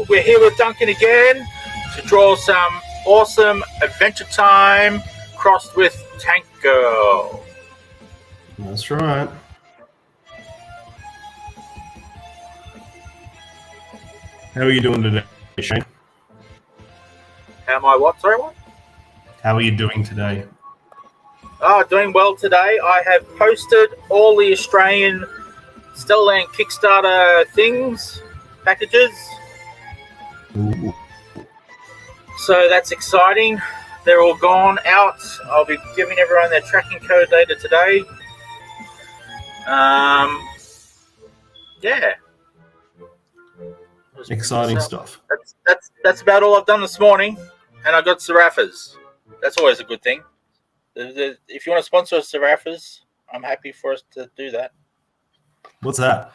we're here with Duncan again to draw some awesome Adventure Time crossed with Tank Girl. That's right. How are you doing today, Shane? Am I what? Sorry, what? How are you doing today? Doing well today. I have posted all the Australian Stellarland Kickstarter packages. Ooh. So that's exciting. They're all gone out. I'll be giving everyone their tracking code later today. Yeah. Exciting stuff. That's about all I've done this morning, and I got Serafas. That's always a good thing. If you want to sponsor us, Serafas, I'm happy for us to do that. What's that?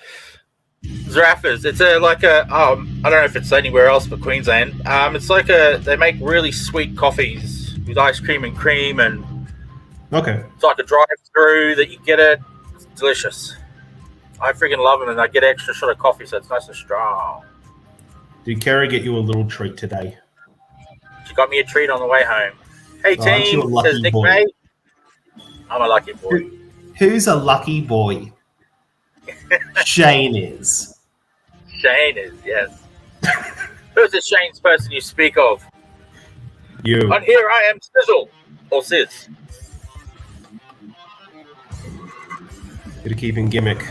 Zarafas. It's I don't know if it's anywhere else but Queensland. They make really sweet coffees with ice cream and cream, and Okay. it's like a drive-through that you get it. It's delicious. I freaking love them, and I get an extra shot of coffee, so it's nice and strong. Did Kerry get you a little treat today? She got me a treat on the way home. Hey, Aren't you a team, lucky says Nick boy? May. I'm a lucky boy. Who's a lucky boy? Shane is. Shane is, yes. Who's the Shane's person you speak of? You. And here I am, Sizzle, or Sis. Gotta keep in gimmick.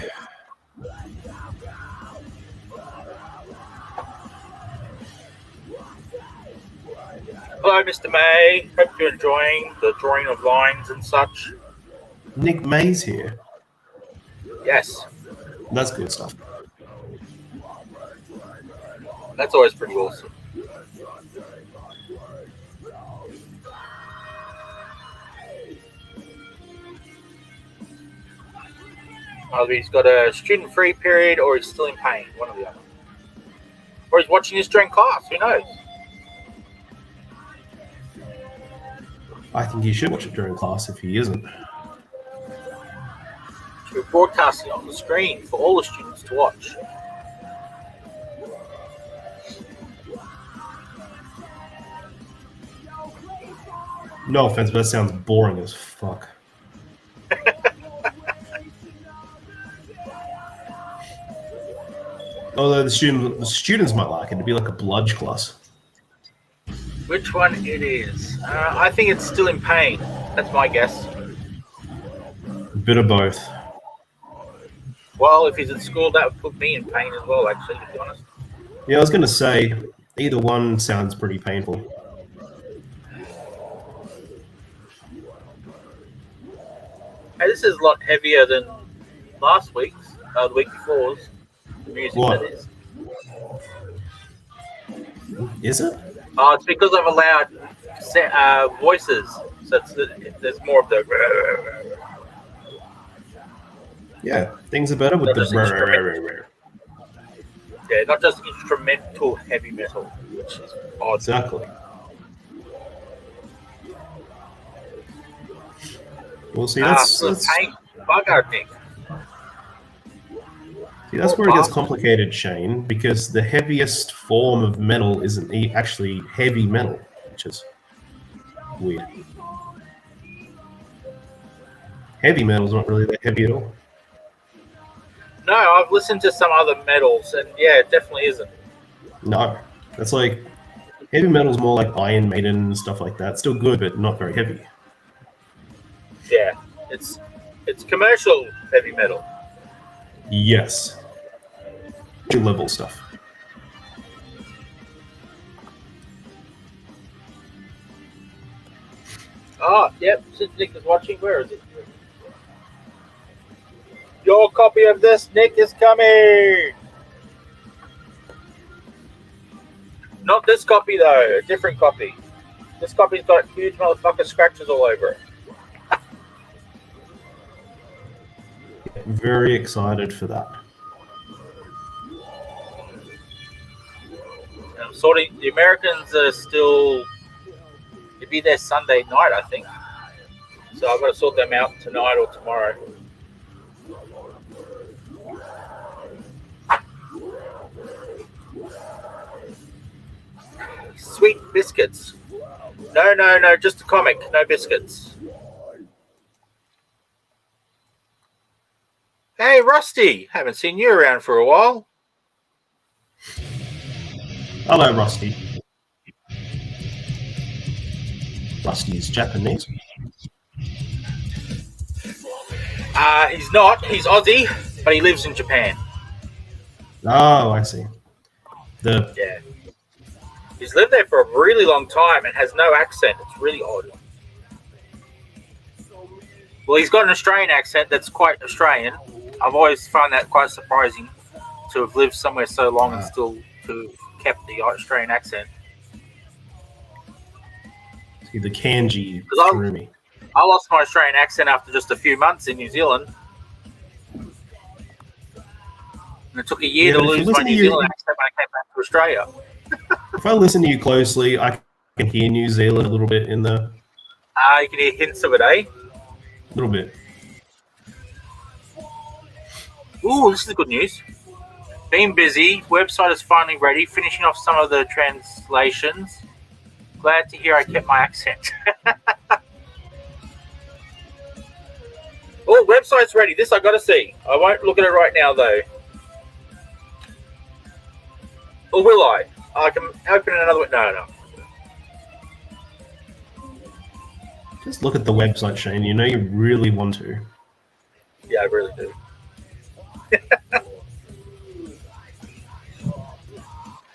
Hello, Mr. May. Hope you're enjoying the drawing of lines and such. Nick May's here. Yes, That's good stuff. that's always pretty awesome. Either he's got a student-free period or he's still in pain, one or the other. Or he's watching this during class, who knows? I think you should watch it during class if he isn't. We're broadcasting on the screen for all the students to watch. No offense, but that sounds boring as fuck. Although the students might like it. It'd be like a bludge class. Which one it is? I think it's still in pain. That's my guess. A bit of both. Well, if he's at school, that would put me in pain as well, actually, to be honest. Yeah, I was going to say, either one sounds pretty painful. Hey, this is a lot heavier than last week's, the week before's. The music, What? that is. Is it? Oh, it's because I've allowed voices, so there's more of the... Yeah, things are better with the... Yeah, not just instrumental heavy metal, which is odd. Exactly. Well, see, that's paint bugger thing. see, that's where it gets complicated, Shane, because the heaviest form of metal isn't actually heavy metal, which is weird. Heavy metal's not really that heavy at all. No, I've listened to some other metals, and yeah, it definitely isn't. No, that's like heavy metal's more like Iron Maiden and stuff like that. Still good, but not very heavy. Yeah, it's commercial heavy metal. Yes. Level stuff. Oh, yep, since Nick is watching, where is it? Your copy of this, Nick, is coming! Not this copy, though, a different copy. This copy's got huge motherfucker scratches all over it. Very excited for that. The Americans are still, it'd be their Sunday night, I think. So I've got to sort them out tonight or tomorrow. Sweet biscuits. No, just a comic, no biscuits. Hey, Rusty, haven't seen you around for a while. Hello, Rusty. Rusty is Japanese. He's not. He's Aussie, but he lives in Japan. Oh, I see. Yeah. He's lived there for a really long time and has no accent. It's really odd. Well, he's got an Australian accent that's quite Australian. I've always found that quite surprising to have lived somewhere so long and still to have kept the Australian accent. See, the kanji threw me. I lost my Australian accent after just a few months in New Zealand. And it took a year to lose my New Zealand accent when I came back to Australia. If I listen to you closely, I can hear New Zealand a little bit in the... You can hear hints of it, eh? A little bit. Ooh, this is good news. Been busy. Website is finally ready. Finishing off some of the translations. Glad to hear I kept my accent. Oh, website's ready. This I got to see. I won't look at it right now, though. Or will I? I can open another one. No. Just look at the website, Shane. You know you really want to. Yeah, I really do.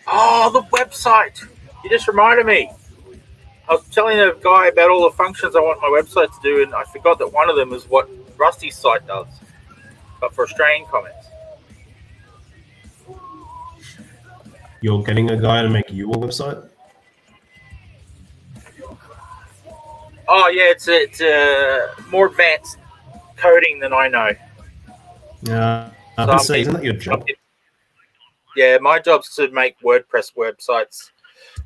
Oh, the website. You just reminded me. I was telling a guy about all the functions I want my website to do, and I forgot that one of them is what Rusty's site does, but for Australian comics. You're getting a guy to make you a website? Oh, yeah, it's more advanced coding than I know. Yeah, I would say, isn't that your job? Yeah, my job's to make WordPress websites.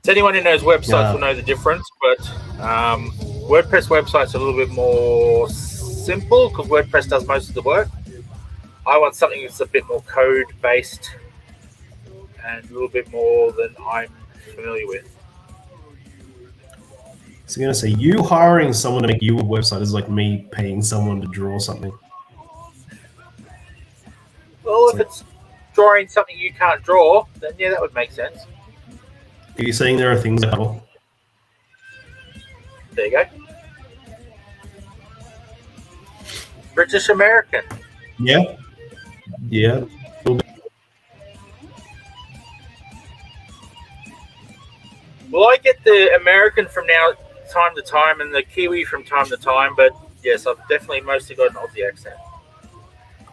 To anyone who knows websites will know the difference, but WordPress websites are a little bit more simple because WordPress does most of the work. I want something that's a bit more code-based and a little bit more than I'm familiar with. So I'm going to say, you hiring someone to make you a website is like me paying someone to draw something. Well, if it's drawing something you can't draw, then yeah, that would make sense. Are you saying there are things at all? There you go. British American. Yeah. Yeah. Well, I get the American from time to time and the Kiwi from time to time, but yes, I've definitely mostly got an Aussie accent.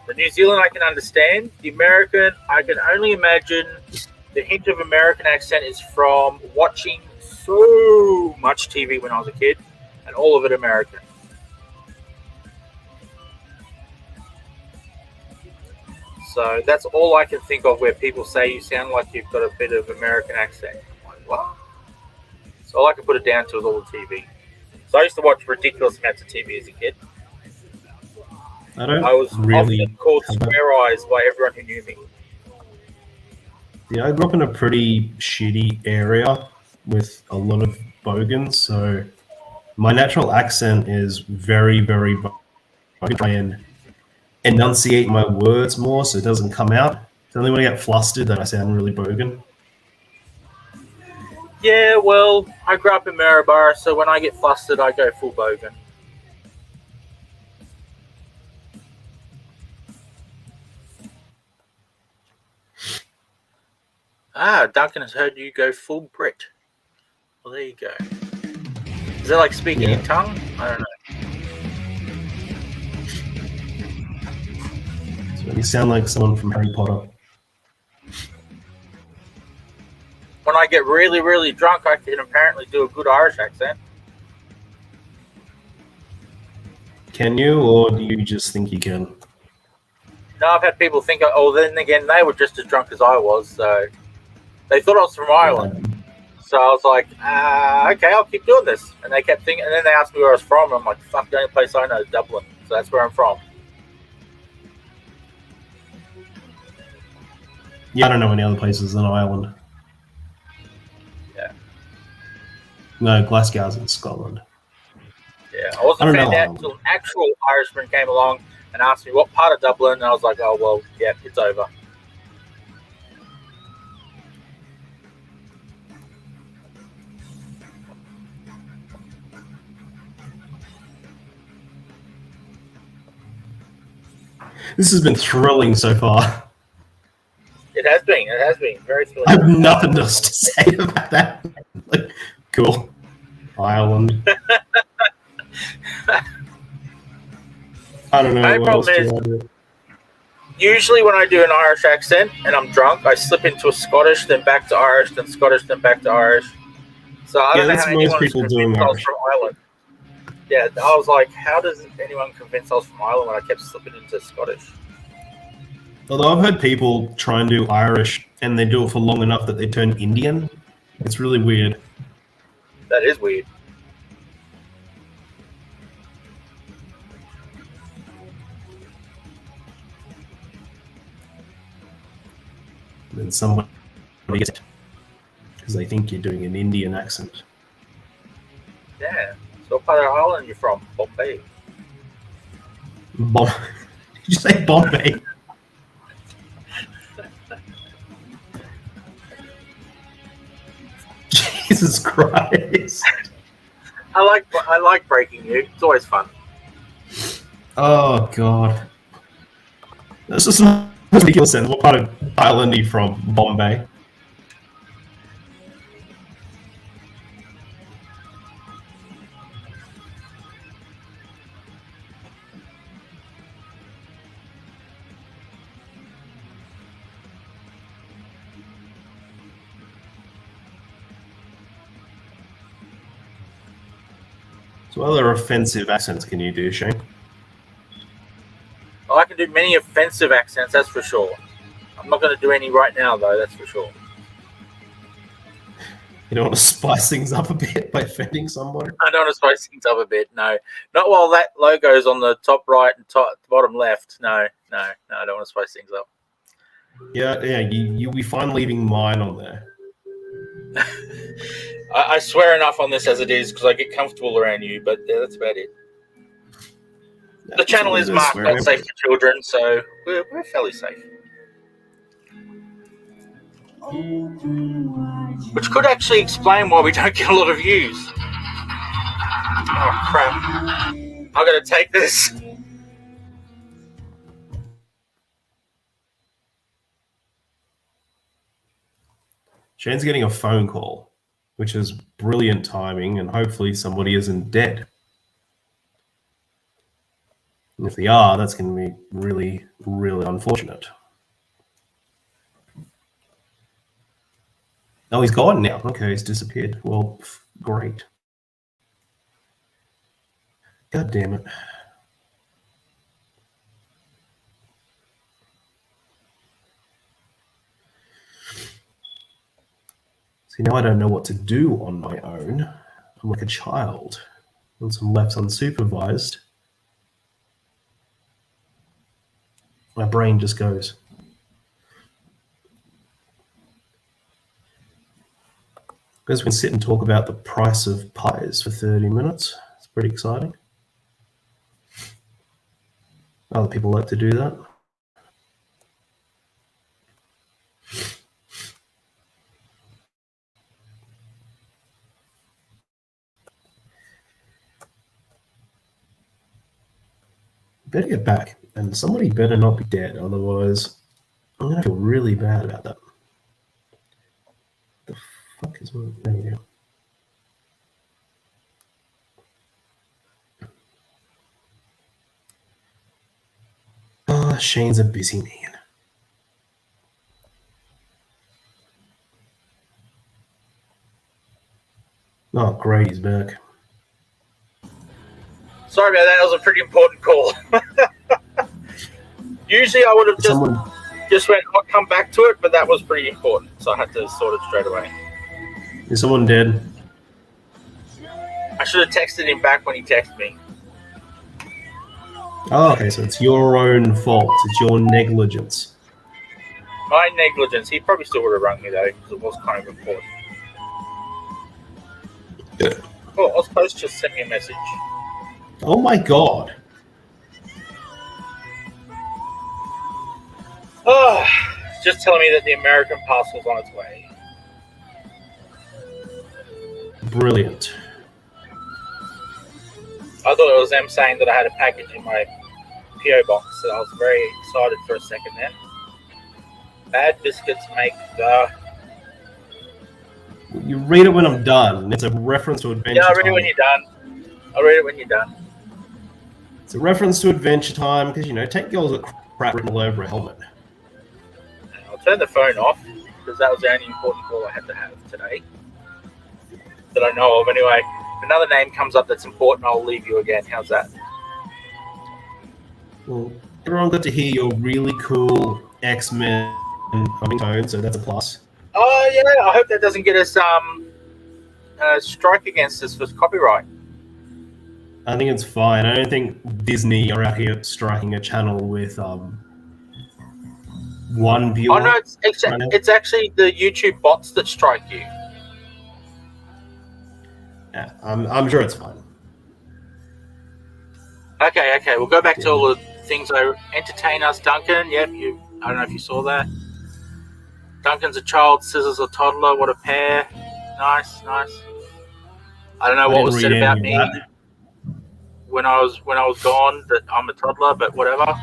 The New Zealand I can understand. The American, I can only imagine the hint of American accent is from watching so much TV when I was a kid, and all of it American. So that's all I can think of where people say you sound like you've got a bit of American accent. I'm like, what? So all I can put it down to is all the TV. So I used to watch ridiculous amounts of TV as a kid. I was really often called Square Eyes by everyone who knew me. Yeah, I grew up in a pretty shitty area with a lot of bogans, so my natural accent is very, very bogan. I try and enunciate my words more so it doesn't come out. It's only when I get flustered that I sound really bogan. Yeah, well, I grew up in Maryborough, so when I get flustered, I go full bogan. Duncan has heard you go full Brit. Well, there you go. Is that like speaking in tongue? I don't know. So you sound like someone from Harry Potter. When I get really, really drunk, I can apparently do a good Irish accent. Can you, or do you just think you can? No, I've had people think, oh, then again, they were just as drunk as I was, so they thought I was from Ireland. So I was like, okay, I'll keep doing this. And they kept thinking, and then they asked me where I was from. And I'm like, fuck, the only place I know is Dublin. So that's where I'm from. Yeah, I don't know any other places than Ireland. Yeah. No, Glasgow's in Scotland. Yeah, I I wasn't don't found know out Ireland. until an actual Irishman came along and asked me what part of Dublin, and I was like, oh, well, yeah, it's over. This has been thrilling so far. It has been very I thrilling. have nothing else to say about that. Like, cool. Ireland. I don't know My what else problem is, to do. usually when I do an Irish accent and I'm drunk, I slip into a Scottish, then back to Irish, then Scottish, then back to Irish. So I Yeah, don't know that's how most anyone was people doing convinced I was Irish. from Ireland. Yeah, I was like, how does anyone convince I was from Ireland when I kept slipping into Scottish? Although I've heard people try and do Irish and they do it for long enough that they turn Indian. It's really weird. That is weird. And then somebody gets it because they think you're doing an Indian accent. Yeah. So what part of Ireland are you from? Bombay. Did you say Bombay? Jesus Christ. I like breaking news. It's always fun. Oh, God. This is not ridiculous. What part of Ireland are you from? Bombay? So what other offensive accents can you do, Shane? I can do many offensive accents, that's for sure. I'm not going to do any right now, though, that's for sure. You don't want to spice things up a bit by offending somebody? I don't want to spice things up a bit, no. Not while that logo's on the top right and bottom left. No, I don't want to spice things up. Yeah, you'll be fine leaving mine on there. I swear enough on this as it is because I get comfortable around you, but yeah, that's about it. The channel is marked not safe for children, so we're fairly safe. Which could actually explain why we don't get a lot of views. Oh, crap. I'm going to take this. Shane's getting a phone call, which is brilliant timing, and hopefully somebody isn't dead. And if they are, that's going to be really, really unfortunate. Oh, he's gone now. Okay, he's disappeared. Well, great. God damn it. See, now I don't know what to do on my own. I'm like a child. Once I'm left unsupervised, my brain just goes. Because we can sit and talk about the price of pies for 30 minutes. It's pretty exciting. Other people like to do that. Better get back, and somebody better not be dead, otherwise I'm gonna feel really bad about that. The fuck is my... There we go. Oh, Shane's a busy man. Oh, great, he's back. Sorry about that. That was a pretty important call. Usually I would have just went, I'll come back to it, but that was pretty important, so I had to sort it straight away. Is someone dead? I should have texted him back when he texted me. Oh, okay, so it's your own fault. It's your negligence. My negligence. He probably still would have rung me, though, because it was kind of important. Oh, Ozpost just sent me a message. Oh my god. Oh, just telling me that the American parcel's on its way. Brilliant. I thought it was them saying that I had a package in my PO box, so I was very excited for a second then. Bad biscuits make the... You read it when I'm done. It's a reference to Adventure Yeah, I'll read it Time. when you're done. I'll read it when you're done. It's a reference to Adventure Time because, Tank Girl's got crap written all over a helmet. I'll turn the phone off because that was the only important call I had to have today that I know of. Anyway, if another name comes up that's important, I'll leave you again. How's that? Well, everyone got to hear your really cool X-Men humming tone, so that's a plus. Oh yeah, I hope that doesn't get us strike against us for copyright. I think it's fine. I don't think Disney are out here striking a channel with one viewer. Oh no, it's actually the YouTube bots that strike you. Yeah, I'm sure it's fine. Okay, we'll go back to all the things that entertain us. Duncan, yep, I don't know if you saw that. Duncan's a child, Scissors a toddler. What a pair! Nice. I don't know what was said about me when I was gone that I'm a toddler, but whatever.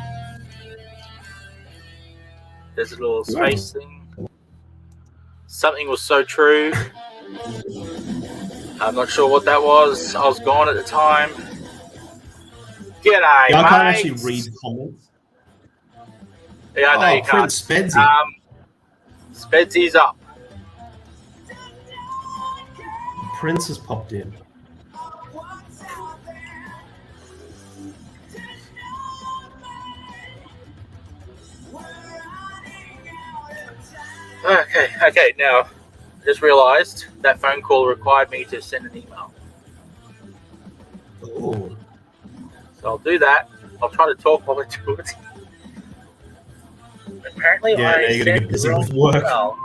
There's a little space thing. Something was so true. I'm not sure what that was. I was gone at the time. G'day, I can't mates. actually read comments. Yeah, I know you can't. Prince Spedsy. Spedsy's up. Prince has popped in. Okay. Now, just realised that phone call required me to send an email. Oh. So I'll do that. I'll try to talk while I do it. Apparently, I sent the wrong email.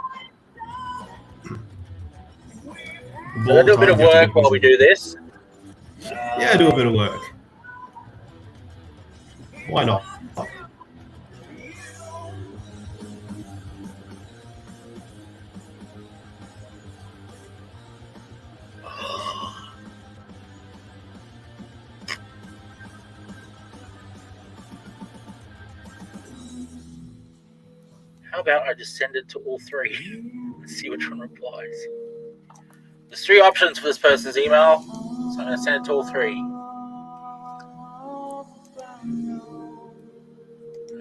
So I'll do a bit of work while we do this. Yeah, do a bit of work. Why not? How about I just send it to all three and see which one replies? There's three options for this person's email, so I'm going to send it to all three.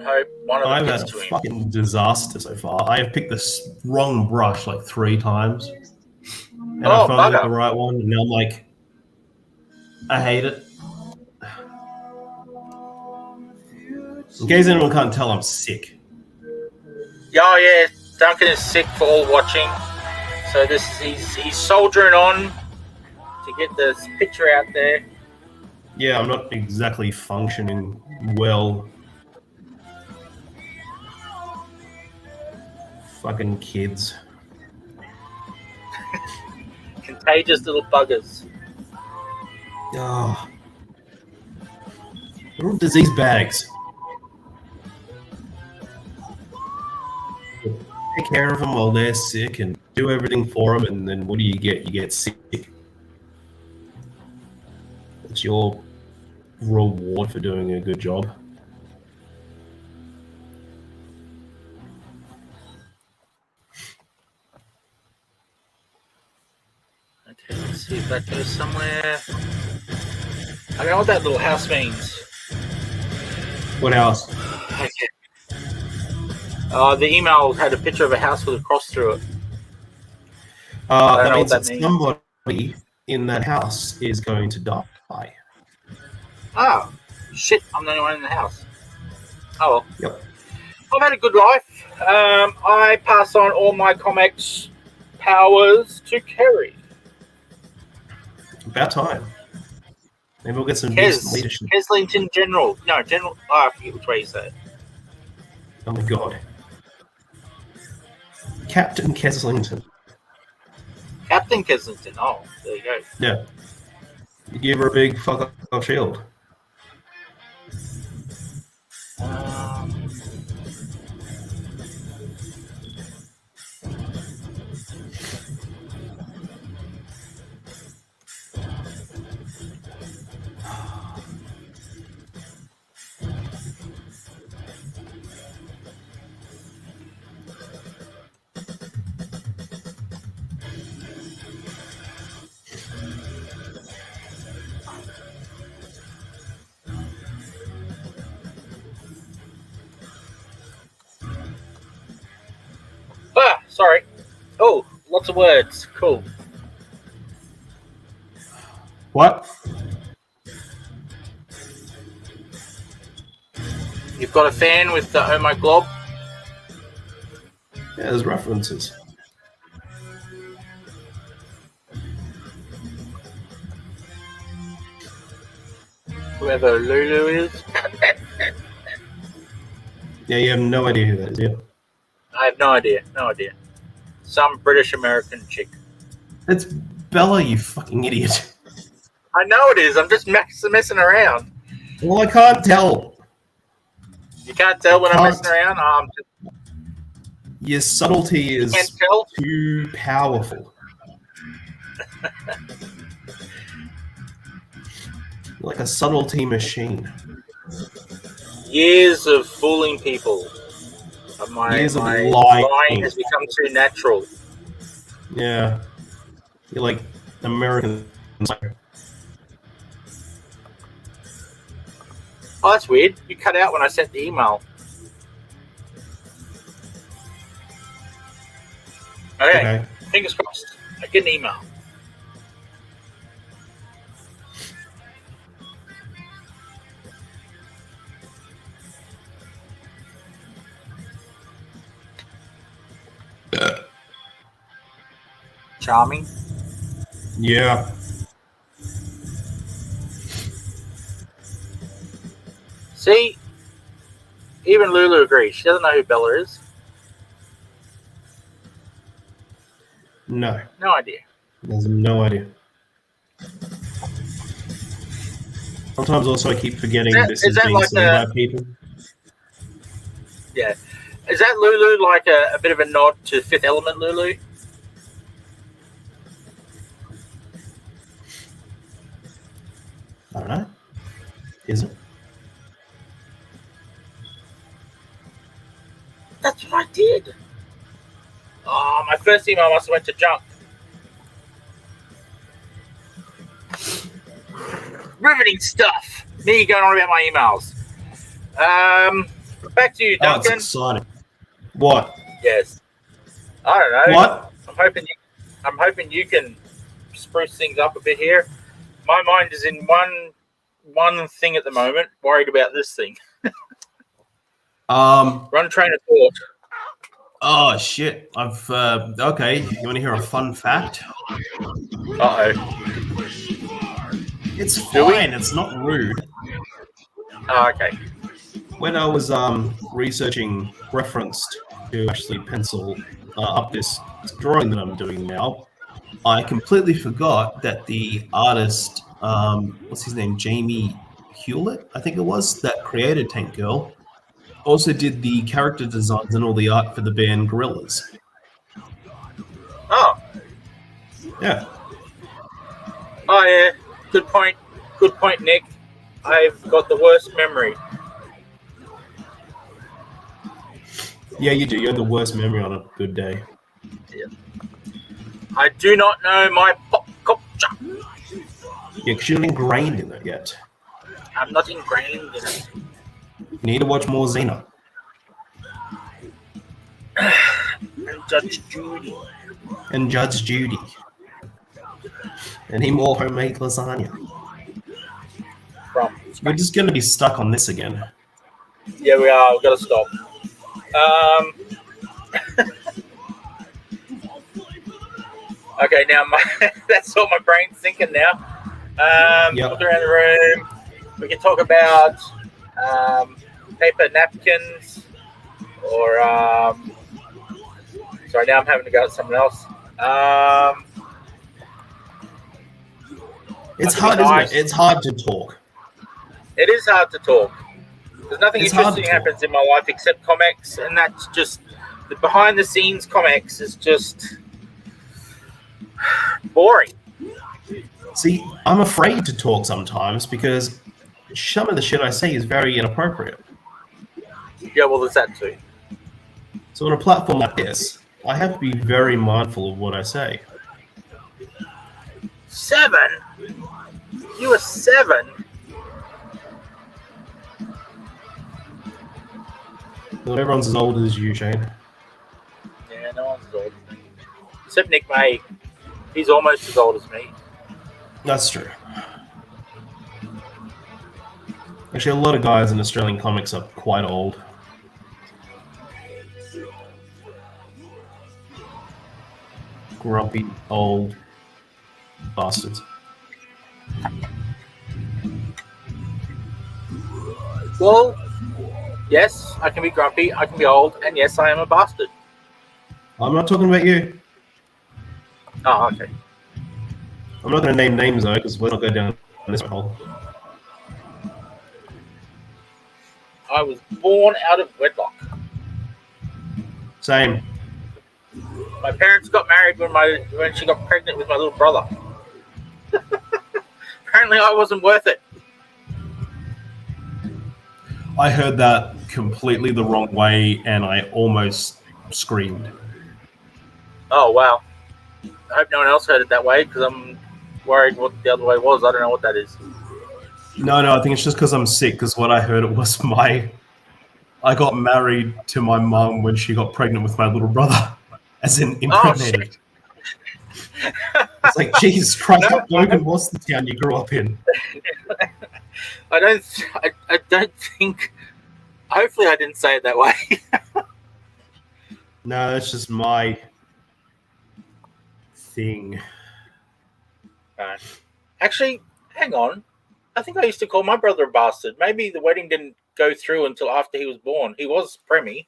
I hope one of them gets to him. I've had a fucking disaster so far. I have picked the wrong brush like 3 times. And I finally got the right one, and now I'm like, I hate it. In case anyone can't tell, I'm sick. Oh yeah, Duncan is sick for all watching. So he's soldiering on to get this picture out there. Yeah, I'm not exactly functioning well. Fucking kids. Contagious little buggers. Oh. Little disease bags. Take care of them while they're sick and do everything for them, and then what do you get? You get sick. It's your reward for doing a good job. Okay, let's see if that goes somewhere. I don't know what that little house means. What else? Okay. The email had a picture of a house with a cross through it. That means that somebody in that house is going to die. Oh, shit, I'm the only one in the house. Oh well. Yep. I've had a good life. I pass on all my ComX powers to Kerry. About time. Maybe we'll get some decent leadership. Keslington General. No, General. Oh, I forget which way you say it. Oh my god. Captain Keslington. Captain Kensington. Oh, there you go. Yeah. You give her a big fuck off shield. Um, sorry. Oh, lots of words. Cool. What? You've got a fan with the Oh My Glob. Yeah, there's references. Whoever Lulu is. Yeah, you have no idea who that is. Yeah. I have no idea. No idea. Some British American chick. It's Bella, you fucking idiot. I know it is. I'm just messing around. Well, I can't tell. You can't tell when I'm Can't. messing around. Your subtlety is Can't tell. too powerful. Like a subtlety machine. Years of fooling people. Years of my lying. lying has become too natural. Yeah. You're like American. Oh, that's weird. You cut out when I sent the email. Okay. Fingers crossed. I get an email. Charming. Yeah. See, even Lulu agrees. She doesn't know who Bella is. No. No idea. There's no idea. Sometimes also I keep forgetting this is being seen by people. Yeah. Is that Lulu like a bit of a nod to Fifth Element Lulu? I don't know. Is it? That's what I did. Oh, my first email must have went to junk. Riveting stuff. Me going on about my emails. Back to you, Duncan. Oh, it's exciting. What? Yes. I don't know. What? I'm hoping you can spruce things up a bit here. My mind is in one thing at the moment. Worried about this thing. Run train of thought. Oh shit! Okay. You want to hear a fun fact? Uh-oh. It's fine. It's not rude. Oh, okay. When I was researching referenced to actually pencil up this drawing that I'm doing now, I completely forgot that the artist, what's his name, Jamie Hewlett, I think it was, that created Tank Girl, also did the character designs and all the art for the band Gorillaz. Oh. Yeah. Oh, yeah. Good point. Good point, Nick. I've got the worst memory. Yeah, you do. You have the worst memory on a good day. Yeah. I do not know my pop culture. Yeah, because you're not ingrained in it yet. I'm not ingrained in it. You need to watch more Xena. And Judge Judy. And Judge Judy. And eat more homemade lasagna. We're just going to be stuck on this again. Yeah, we are. We've got to stop. Okay, now that's what my brain's thinking now. Yep. Look around the room. We can talk about paper napkins or sorry, now I'm having to go at someone else. It's can be hard, isn't it? nice. It's hard to talk. It is hard to talk. There's nothing It's hard to interesting talk. happens in my life except ComX, and that's just the behind the scenes ComX is just boring. See, I'm afraid to talk sometimes because some of the shit I say is very inappropriate. Yeah, well, there's that too. So on a platform like this, I have to be very mindful of what I say. 7? You were 7? Not everyone's as old as you, Shane. Yeah, no one's as old as me. Except Nick May. He's almost as old as me. That's true. Actually, a lot of guys in Australian comics are quite old. Grumpy, old bastards. Well, yes, I can be grumpy, I can be old, and yes, I am a bastard. I'm not talking about you. Oh, okay. I'm not going to name names, though, because we're not going down this hole. I was born out of wedlock. Same. My parents got married when she got pregnant with my little brother. Apparently, I wasn't worth it. I heard that completely the wrong way, and I almost screamed. Oh, wow. I hope no one else heard it that way, because I'm worried what the other way was. I don't know what that is. No, I think it's just because I'm sick, because what I heard it was I got married to my mum when she got pregnant with my little brother, as in impregnated. Oh, it's like, Jesus Christ, No, Logan, what's the town you grew up in? I don't think. Hopefully, I didn't say it that way. No, that's just my thing. Actually, hang on. I think I used to call my brother a bastard. Maybe the wedding didn't go through until after he was born. He was preemie.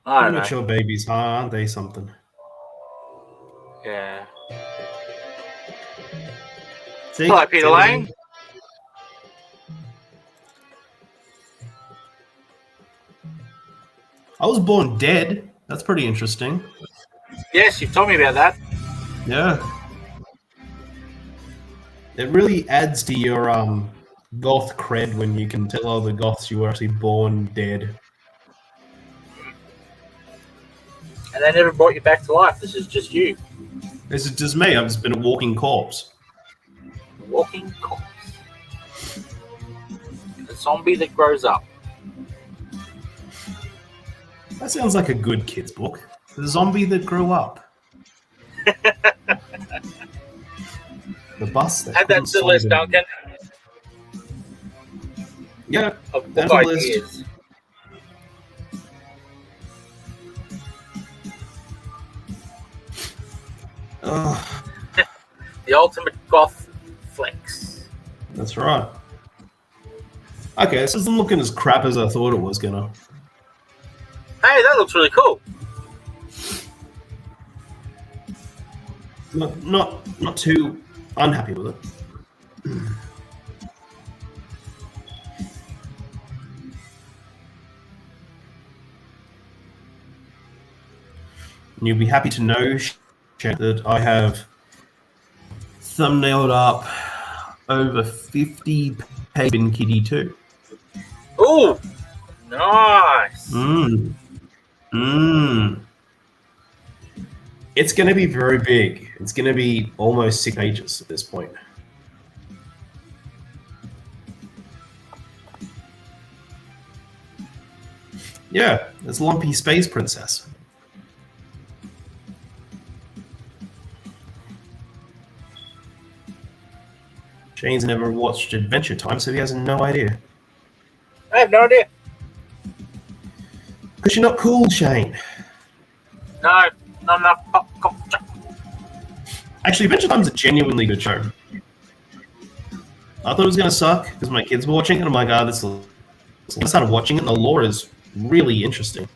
I don't know. Premature babies, aren't they something? Yeah. See? Hello, Peter Lane. I was born dead. That's pretty interesting. Yes, you've told me about that. Yeah. It really adds to your goth cred when you can tell other goths you were actually born dead. And they never brought you back to life. This is just you. This is just me. I've just been a walking corpse. Walking corpse. A zombie that grows up. That sounds like a good kid's book. The zombie that grew up. The bus that Add that to the list, Duncan. Yeah, Of that's book a list. ideas. The ultimate goth flex. That's right. Okay, this isn't looking as crap as I thought it was gonna. Hey, that looks really cool. Not too unhappy with it. And you'll be happy to know that I have thumbnailed up over 50 pages in Kitty 2. Ooh, nice. It's going to be very big. It's going to be almost 6 pages at this point. Yeah, it's Lumpy Space Princess. Shane's never watched Adventure Time, so he has no idea. I have no idea. Because you're not cool, Shane. No, not enough pop culture. Actually, Adventure Time's a genuinely good show. I thought it was going to suck because my kids were watching it, and I'm like, I started watching it, and the lore is really interesting.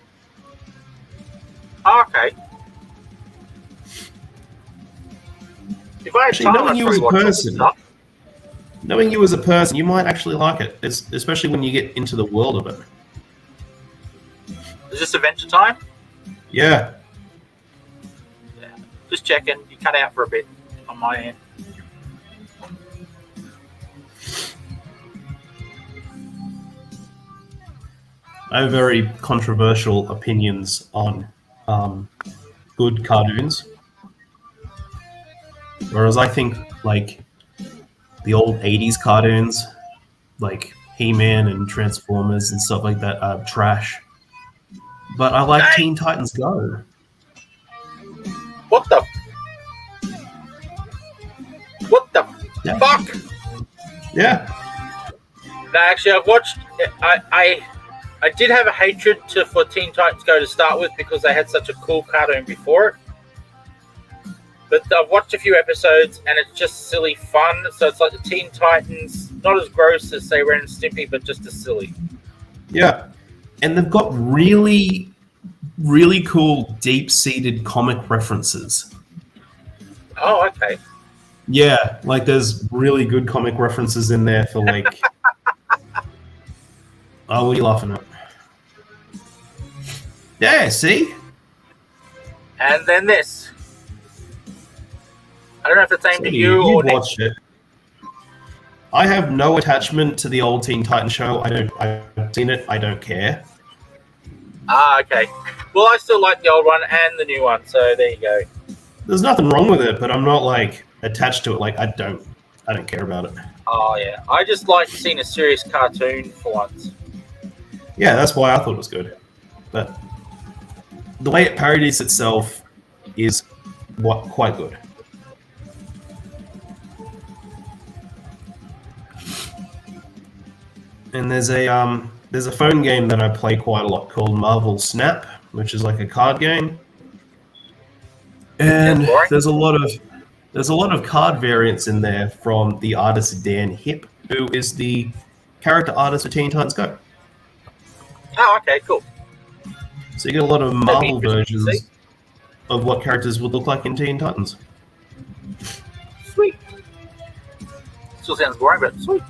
Oh, okay. I had Actually, time, knowing I'd you as probably a watch all the person, stuff. knowing you as a person, you might actually like it, especially when you get into the world of it. Is this Adventure Time? Yeah. Yeah. Just checking. You cut out for a bit on my end. I have very controversial opinions on good cartoons. Whereas I think, like, the old 80s cartoons, like He-Man and Transformers and stuff like that, are trash. But I like Hey! Teen Titans Go. What the? What the Yeah. fuck? Yeah. No, actually, I've watched. I did have a hatred for Teen Titans Go to start with because they had such a cool cartoon before it. But I've watched a few episodes and it's just silly fun. So it's like the Teen Titans, not as gross as say Ren and Stimpy, but just as silly. Yeah. And they've got really, really cool, deep-seated comic references. Oh, okay. Yeah, like there's really good comic references in there for like. Oh, what are you laughing at? Yeah, see? And then this. I don't know if it's aimed So at you you've or Nick. watched it. I have no attachment to the old Teen Titans show. I've seen it. I don't care. Ah, okay. Well, I still like the old one and the new one, so there you go. There's nothing wrong with it, but I'm not like attached to it. Like I don't care about it. Oh yeah, I just like seeing a serious cartoon for once. Yeah, that's why I thought it was good. But the way it parodies itself is quite good. And there's a phone game that I play quite a lot called Marvel Snap, which is like a card game. And there's a lot of card variants in there from the artist Dan Hipp, who is the character artist for Teen Titans Go. Oh, okay, cool. So you get a lot of Marvel versions of what characters would look like in Teen Titans. Sweet. Still sounds boring, but sweet.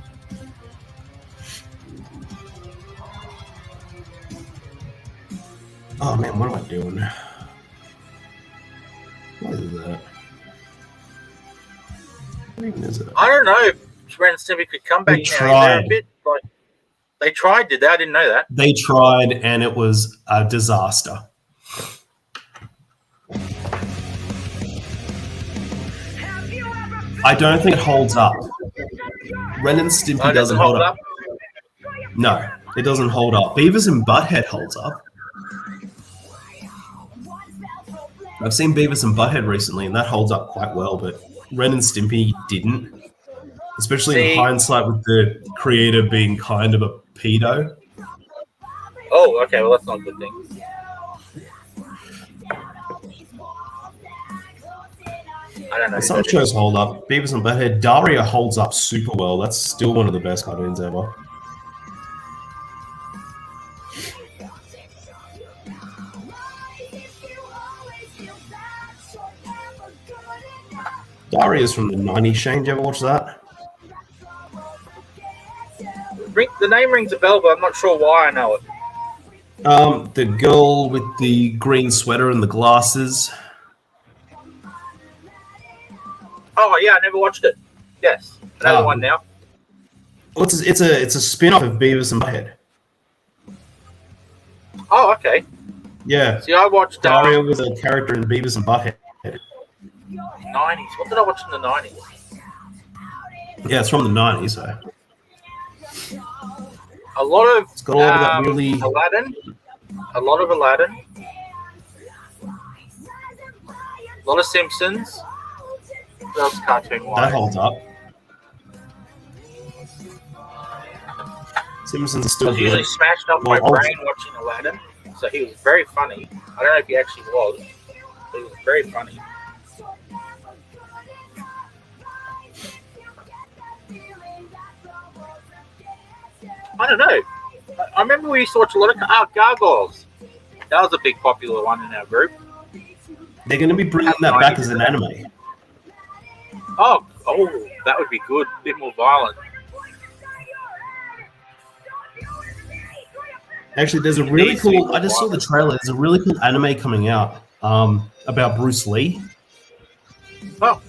Oh man, what am I doing? What is that? What even is it? I don't know if Ren and Stimpy could come back. They tried. A bit, like, they tried, did they? I didn't know that. They tried, and it was a disaster. I don't think it holds up. Ren and Stimpy doesn't hold up. No, it doesn't hold up. Beavis and Butthead holds up. I've seen Beavis and Butthead recently, and that holds up quite well, but Ren and Stimpy didn't. Especially in hindsight with the creator being kind of a pedo. Oh, okay, well that's not a good thing. I don't know. Some shows hold up. Beavis and Butthead. Daria holds up super well. That's still one of the best cartoons ever. Daria's from the 90s. Shane, did you ever watch that? The name rings a bell, but I'm not sure why I know it. The girl with the green sweater and the glasses. Oh yeah, I never watched it. Yes, another one now. Well, it's a spin-off of Beavis and Butthead. Oh, okay. Yeah. See, I watched. Daria was a character in Beavis and Butthead. 90s. What did I watch in the 90s? Yeah, it's from the 90s. So. A lot of. It's got all of that really. Aladdin. A lot of Aladdin. A lot of Simpsons. What else cartoon-wise? That holds up. Simpsons is still good. Usually smashed up my brain watching Aladdin. So he was very funny. I don't know if he actually was, but he was very funny. I don't know. I remember we used to watch a lot of Gargoyles. That was a big popular one in our group. They're going to be bringing that back as an anime. Oh, that would be good. A bit more violent. Actually, there's a It really needs to be cool. more I just saw the violent. trailer. There's a really cool anime coming out about Bruce Lee, Oh,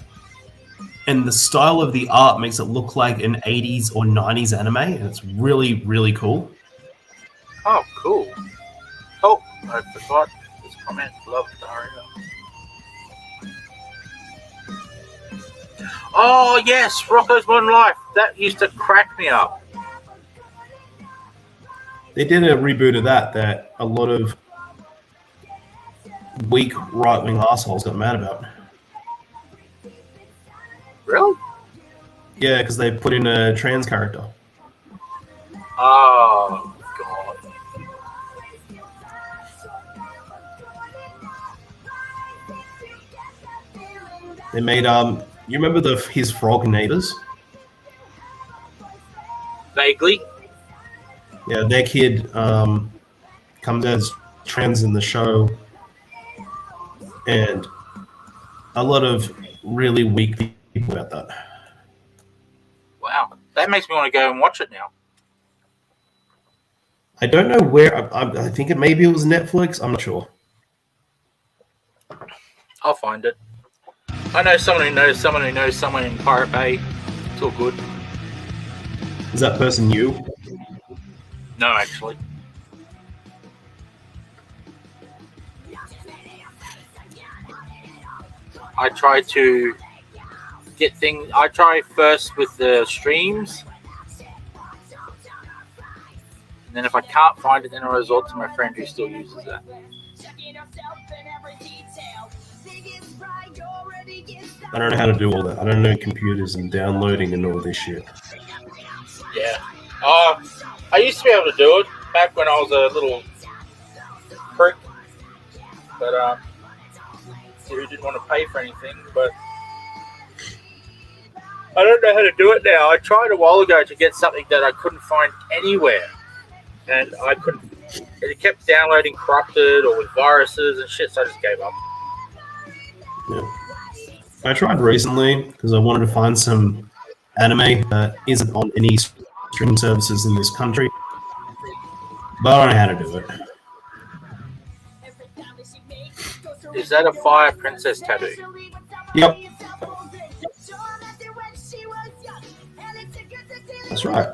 and the style of the art makes it look like an 80s or 90s anime, and it's really, really cool. oh, cool. Oh, I forgot this comment. Love Dario. Oh yes, Rocco's Modern Life. That used to crack me up. They did a reboot of that a lot of weak right wing assholes got mad about. Really? Yeah, because they put in a trans character. Oh god. They made you remember his frog neighbors? Vaguely. Yeah, their kid comes as trans in the show, and a lot of really weak people about that. Wow. That makes me want to go and watch it now. I don't know where. I think maybe it was Netflix. I'm not sure. I'll find it. I know someone who knows someone who knows someone in Pirate Bay. It's all good. Is that person you? No, actually. I try to get things. I try first with the streams, and then if I can't find it, then I resort to my friend who still uses that. I don't know how to do all that. I don't know computers and downloading and all this shit. Yeah. I used to be able to do it back when I was a little prick, but who didn't want to pay for anything. But I don't know how to do it now. I tried a while ago to get something that I couldn't find anywhere, and I couldn't. It kept downloading corrupted or with viruses and shit, so I just gave up. Yeah. I tried recently because I wanted to find some anime that isn't on any streaming services in this country, but I don't know how to do it. Is that a fire princess tattoo? Yep. That's right.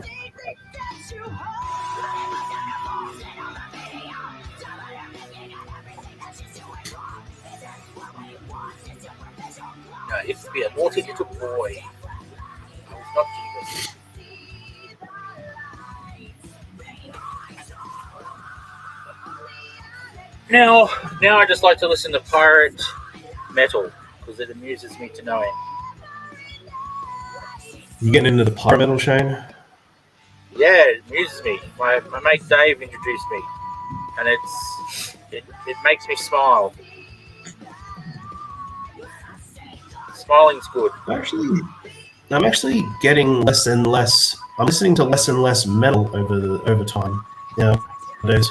No, it used to be a naughty little boy. I was not Jesus. Now I just like to listen to pirate metal because it amuses me to no end. You getting into the pirate metal, Shane? Yeah, it amuses me. My mate Dave introduced me, and it makes me smile. Smiling's good. I'm actually getting less and less. I'm listening to less and less metal over time. Yeah, nowadays.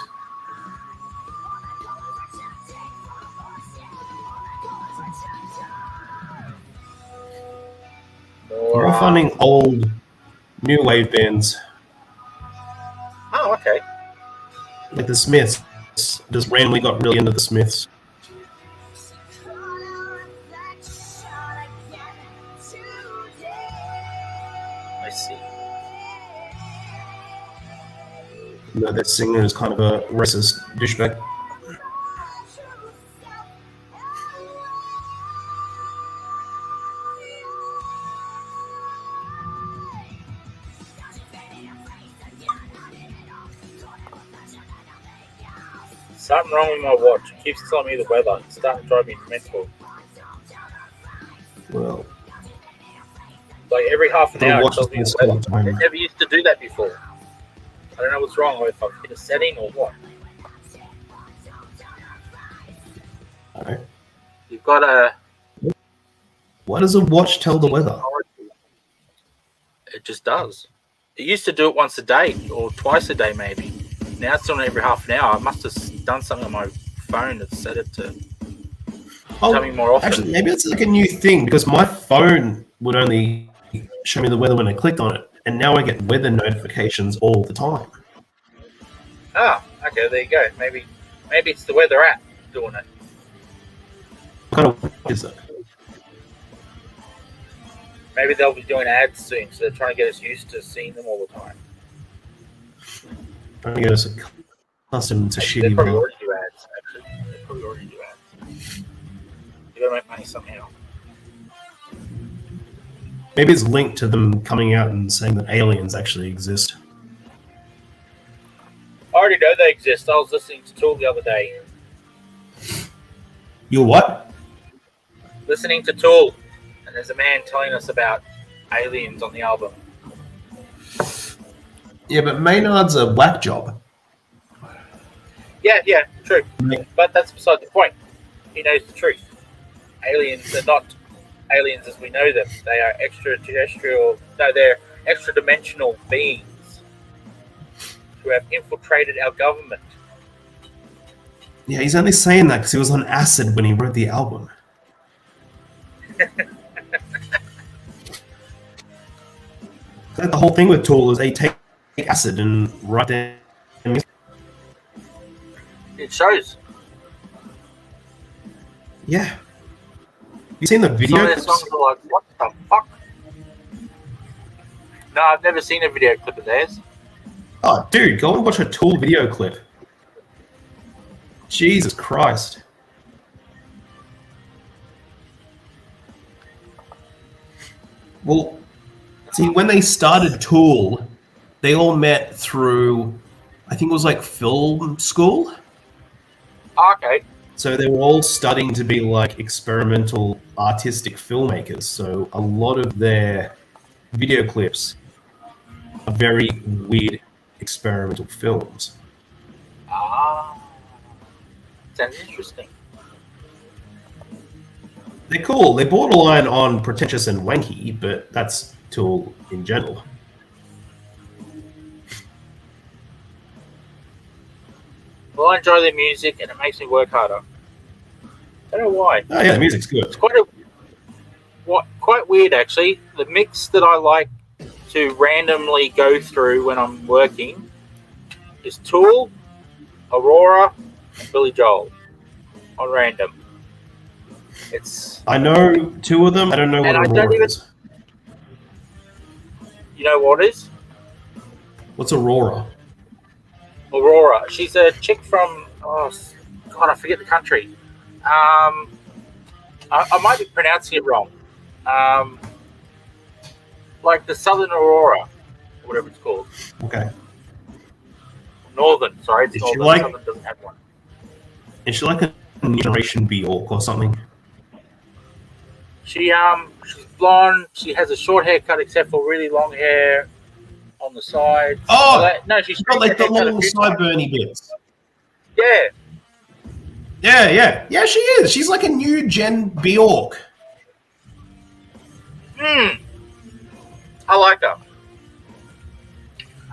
We're finding old, new wave bands. Oh, okay. Like the Smiths. Just randomly got really into the Smiths. I see. You know, that singer is kind of a racist douchebag. Something wrong with my watch. It keeps telling me the weather. It's starting to drive me mental. Well, Like every half an the hour, it watch tells me is the weather. time. It never used to do that before. I don't know what's wrong, or if I've hit a setting or what. Alright. You've got a. Why does a watch tell the weather? It just does. It used to do it once a day or twice a day, maybe. Now it's doing it every half an hour. I must have done something on my phone that set it to. coming more often. Actually, maybe it's like a new thing because my phone would only show me the weather when I clicked on it, and now I get weather notifications all the time. Ah, okay, there you go. Maybe it's the weather app doing it. What kind of is it? Maybe they'll be doing ads soon, so they're trying to get us used to seeing them all the time. Trying to get us accustomed to They shitty probably weather. already do ads, actually. They probably already do ads. You gotta make money somehow. Maybe it's linked to them coming out and saying that aliens actually exist. I already know they exist. I was listening to Tool the other day. You what? Listening to Tool, and there's a man telling us about aliens on the album. Yeah, but Maynard's a whack job. Yeah, true. But that's beside the point. He knows the truth. Aliens are not aliens as we know them. They are extraterrestrial. No, they're extra-dimensional beings who have infiltrated our government. Yeah, he's only saying that because he was on acid when he wrote the album. Like the whole thing with Tool is they take acid and write down music. It shows. Yeah. You seen the video? Some of their songs are like, what the fuck? No, I've never seen a video clip of theirs. Oh, dude, go and watch a Tool video clip. Jesus Christ. Well, see, when they started Tool, they all met through, I think it was like film school. Okay. So they were all studying to be like experimental artistic filmmakers. So a lot of their video clips are very weird experimental films. Ah. Sounds interesting. They're cool. They're borderline on pretentious and wanky, but that's Tool in general. Well, I enjoy their music and it makes me work harder. I don't know why. Oh yeah, the music's good. It's quite weird actually. The mix that I like to randomly go through when I'm working is Tool, Aurora, and Billy Joel on random. I know two of them. I don't know what Aurora is. You know what is? What's Aurora? Aurora. She's a chick from I forget the country. I might be pronouncing it wrong. Like the Southern Aurora, or whatever it's called. Okay. Northern. Sorry, it's Northern. Southern doesn't have one. Is she like a new generation Bjork or something? She's blonde. She has a short haircut, except for really long hair on the sides. Oh, no, she's got like the long sideburny bits. Yeah. Yeah, she is. She's like a new gen Bjork. I like her.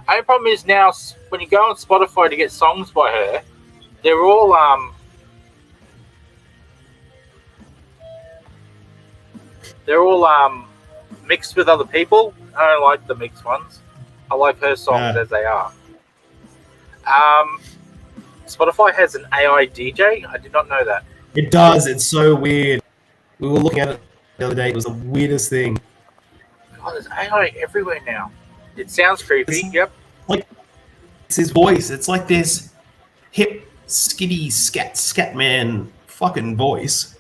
Only problem is now when you go on Spotify to get songs by her, they're all mixed with other people. I don't like the mixed ones. I like her songs as they are. Spotify has an AI DJ. I did not know that. It does. It's so weird. We were looking at it the other day. It was the weirdest thing. God, there's AI everywhere now. It sounds creepy. Yep. Like it's his voice. It's like this hip, skitty, scat man fucking voice,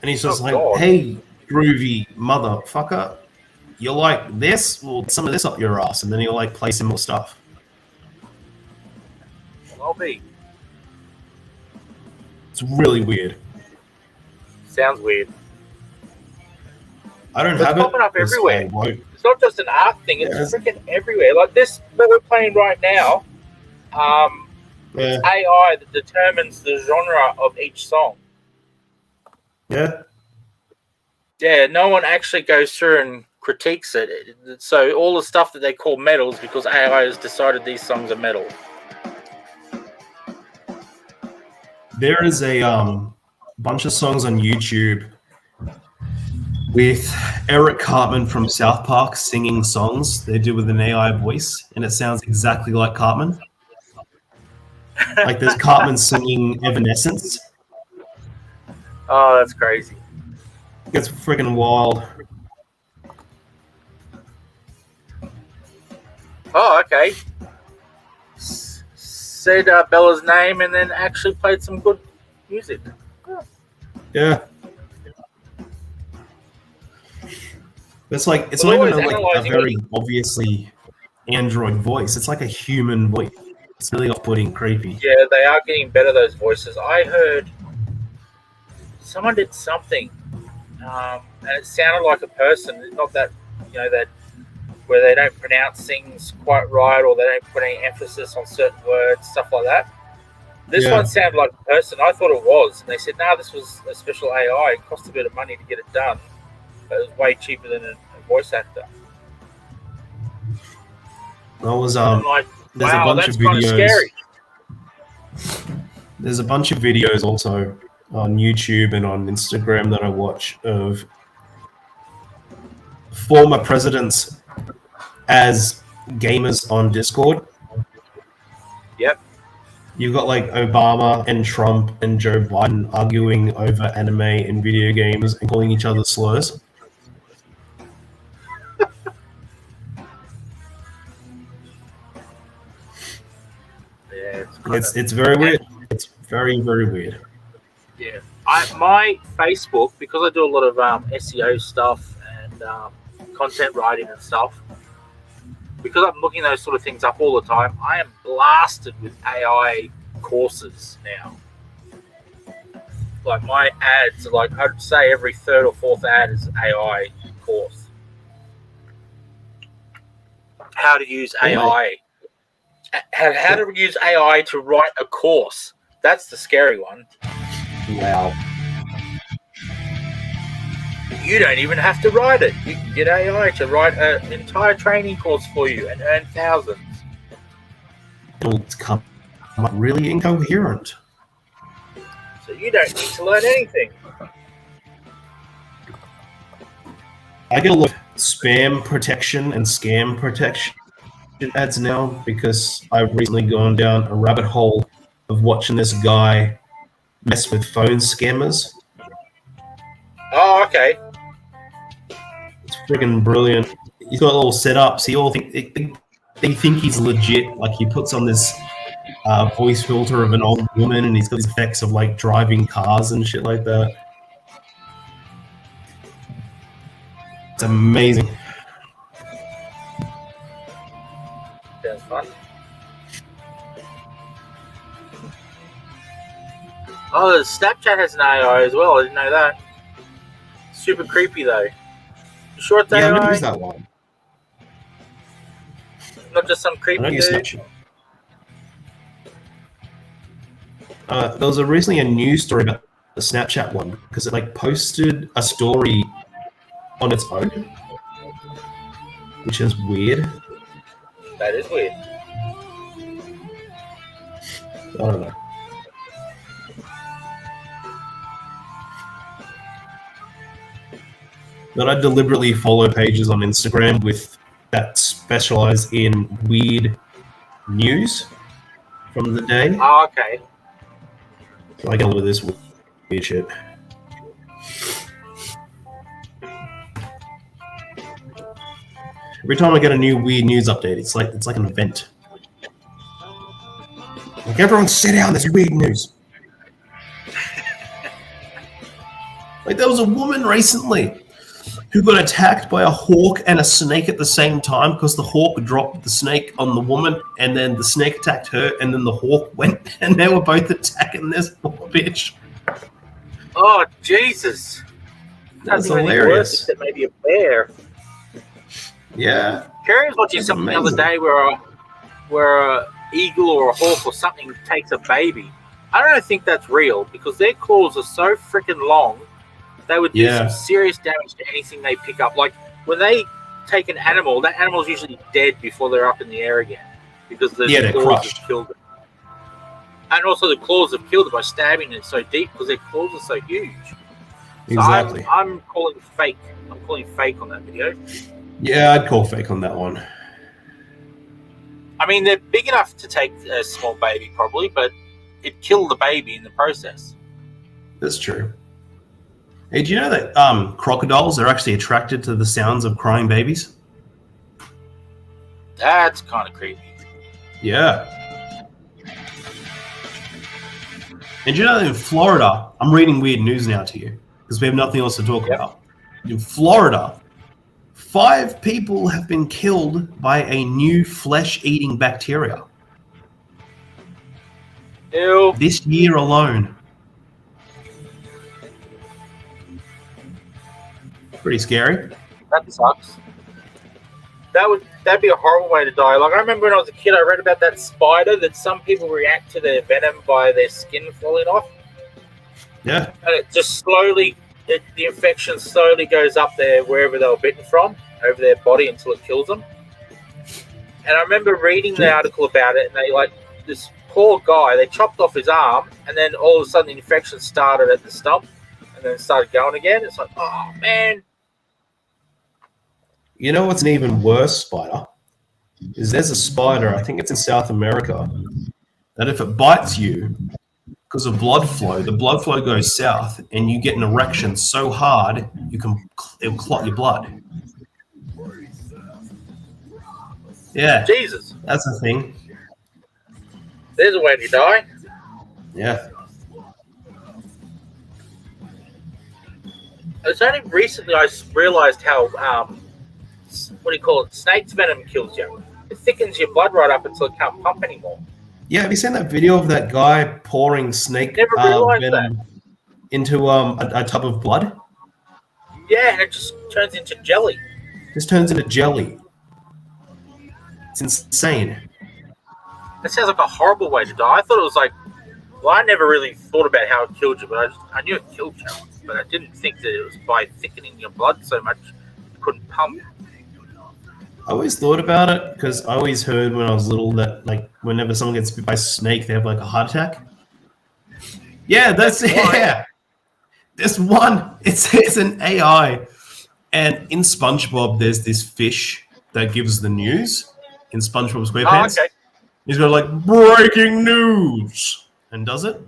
and he's just God. "Hey, groovy motherfucker, you like this? Well, some of this up your ass," and then he'll like play some more stuff. I'll be. It's really weird. Sounds weird. I don't It's have it. popping up everywhere. I won't. It's not just an art thing. It's freaking everywhere. Like this, what we're playing right now. It's AI that determines the genre of each song. Yeah. Yeah, no one actually goes through and critiques it. So all the stuff that they call metals, because AI has decided these songs are metal. There is a bunch of songs on YouTube with Eric Cartman from South Park singing songs they do with an AI voice, and it sounds exactly like Cartman. Like there's Cartman singing Evanescence. Oh, that's crazy. It's freaking wild. Oh, okay. Said Bella's name and then actually played some good music. Yeah. It's like it's Well, not even always like a analysing very obviously Android voice. It's like a human voice. It's really off-putting, creepy. Yeah, they are getting better, those voices. I heard someone did something, and it sounded like a person. Not that, that where they don't pronounce things quite right or they don't put any emphasis on certain words, stuff like that. This Yeah. one sounded like a person. I thought it was. And they said, no, this was a special AI. It cost a bit of money to get it done, but it was way cheaper than a voice actor. I was I'm like, there's wow, a bunch that's of kind of videos. scary. There's a bunch of videos also on YouTube and on Instagram that I watch of former presidents as gamers on Discord. Yep. You've got like Obama and Trump and Joe Biden arguing over anime and video games and calling each other slurs. Yeah, It's very weird. It's very, very weird. Yeah, my Facebook, because I do a lot of SEO stuff and content writing and stuff. Because I'm looking those sort of things up all the time, I am blasted with AI courses now. Like my ads are like, I'd say every third or fourth ad is AI course. How to use AI. How to use AI to write a course. That's the scary one. Wow. You don't even have to write it. You can get AI to write an entire training course for you and earn thousands. It'll come up really incoherent. So you don't need to learn anything. I get a lot of spam protection and scam protection ads now because I've recently gone down a rabbit hole of watching this guy mess with phone scammers. Oh, okay. It's freaking brilliant. He's got little setups. They think he's legit. Like he puts on this voice filter of an old woman, and he's got these effects of like driving cars and shit like that. It's amazing. Sounds fun. Oh, Snapchat has an AI as well. I didn't know that. Super creepy though. You sure it's Yeah, AI? I never used that one. Not just some I creepy don't use dude. Snapchat. There was recently a news story about the Snapchat one because it like posted a story on its own, which is weird. That is weird. I don't know. But I deliberately follow pages on Instagram that specialize in weird news from the day. Oh, okay. So I get all of this weird shit. Every time I get a new weird news update, it's like an event. Like everyone sit down, there's weird news. Like there was a woman recently who got attacked by a hawk and a snake at the same time because the hawk dropped the snake on the woman and then the snake attacked her and then the hawk went and they were both attacking this poor bitch. Oh, Jesus. That's Nothing really hilarious. worse except maybe a bear. Yeah. Kerry was watching something the other day where a eagle or a hawk or something takes a baby. I don't think that's real because their claws are so freaking long. They would do some serious damage to anything they pick up. Like when they take an animal, that animal's usually dead before they're up in the air again because the they're claws crushed. have killed it. And also the claws have killed it by stabbing it so deep because their claws are so huge. So Exactly. I'm calling fake. I'm calling fake on that video. Yeah, I'd call fake on that one. I mean, they're big enough to take a small baby probably, but it killed the baby in the process. That's true. Hey, do you know that crocodiles are actually attracted to the sounds of crying babies? That's kind of creepy. Yeah. And do you know that in Florida, I'm reading weird news now to you because we have nothing else to talk about. In Florida, 5 people have been killed by a new flesh-eating bacteria. Ew. This year alone. Pretty scary. That sucks. That'd be a horrible way to die. Like I remember when I was a kid, I read about that spider that some people react to their venom by their skin falling off. Yeah. And it just slowly, the infection slowly goes up there wherever they were bitten from, over their body until it kills them. And I remember reading the article about it, and they this poor guy, they chopped off his arm, and then all of a sudden the infection started at the stump, and then started going again. It's like, oh man. You know what's an even worse spider? Is there's a spider, I think it's in South America, that if it bites you, because of blood flow, the blood flow goes south, and you get an erection so hard it'll clot your blood. Yeah, Jesus. that's the thing. There's a way to die. Yeah. It's only recently I realised how, what do you call it, snake's venom kills you. It thickens your blood right up until it can't pump anymore. Yeah, have you seen that video of that guy pouring snake venom into a tub of blood? Yeah, and it just turns into jelly. Just turns into jelly. It's insane. That sounds like a horrible way to die. I thought it was like, well, I never really thought about how it killed you, but I knew it killed you. But I didn't think that it was by thickening your blood so much you couldn't pump. I always thought about it because I always heard when I was little that like whenever someone gets bit by a snake, they have like a heart attack. Yeah, that's yeah. There's one. It's an AI, and in SpongeBob, there's this fish that gives the news in SpongeBob SquarePants. Oh, okay. He's got like breaking news and does it.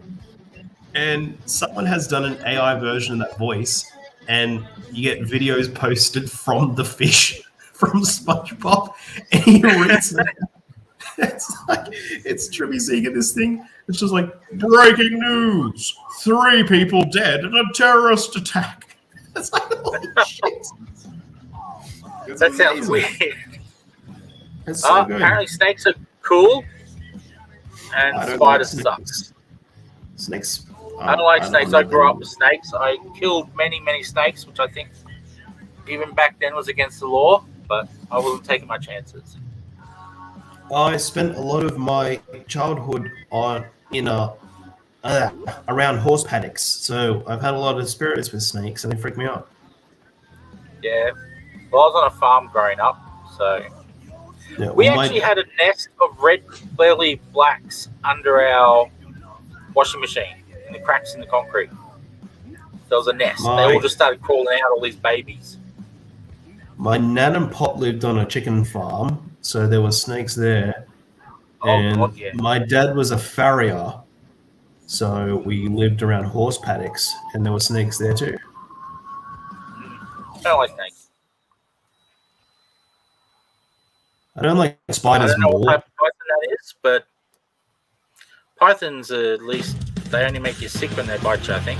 And someone has done an AI version of that voice, and you get videos posted from the fish from SpongeBob, and he reads it. It's trippy seeing it, this thing. It's just like, breaking news, 3 people dead in a terrorist attack. It's like, holy shit. That sounds weird. It's so good. Apparently snakes are cool, and spiders suck. Snakes. I don't like snakes. I grew up with snakes. I killed many, many snakes, which I think even back then was against the law, but I wasn't taking my chances. I spent a lot of my childhood around horse paddocks, so I've had a lot of experience with snakes, and they freak me out. Yeah. Well, I was on a farm growing up, so Yeah, we actually had a nest of red belly blacks under our washing machine in the cracks in the concrete. There was a nest. They all just started crawling out, all these babies. My nan and pop lived on a chicken farm, so there were snakes there. And God, yeah. my dad was a farrier, so we lived around horse paddocks, and there were snakes there too. I don't like snakes. I don't like spiders I don't know more. what type of python that is, but pythons at least they only make you sick when they bite you, I think.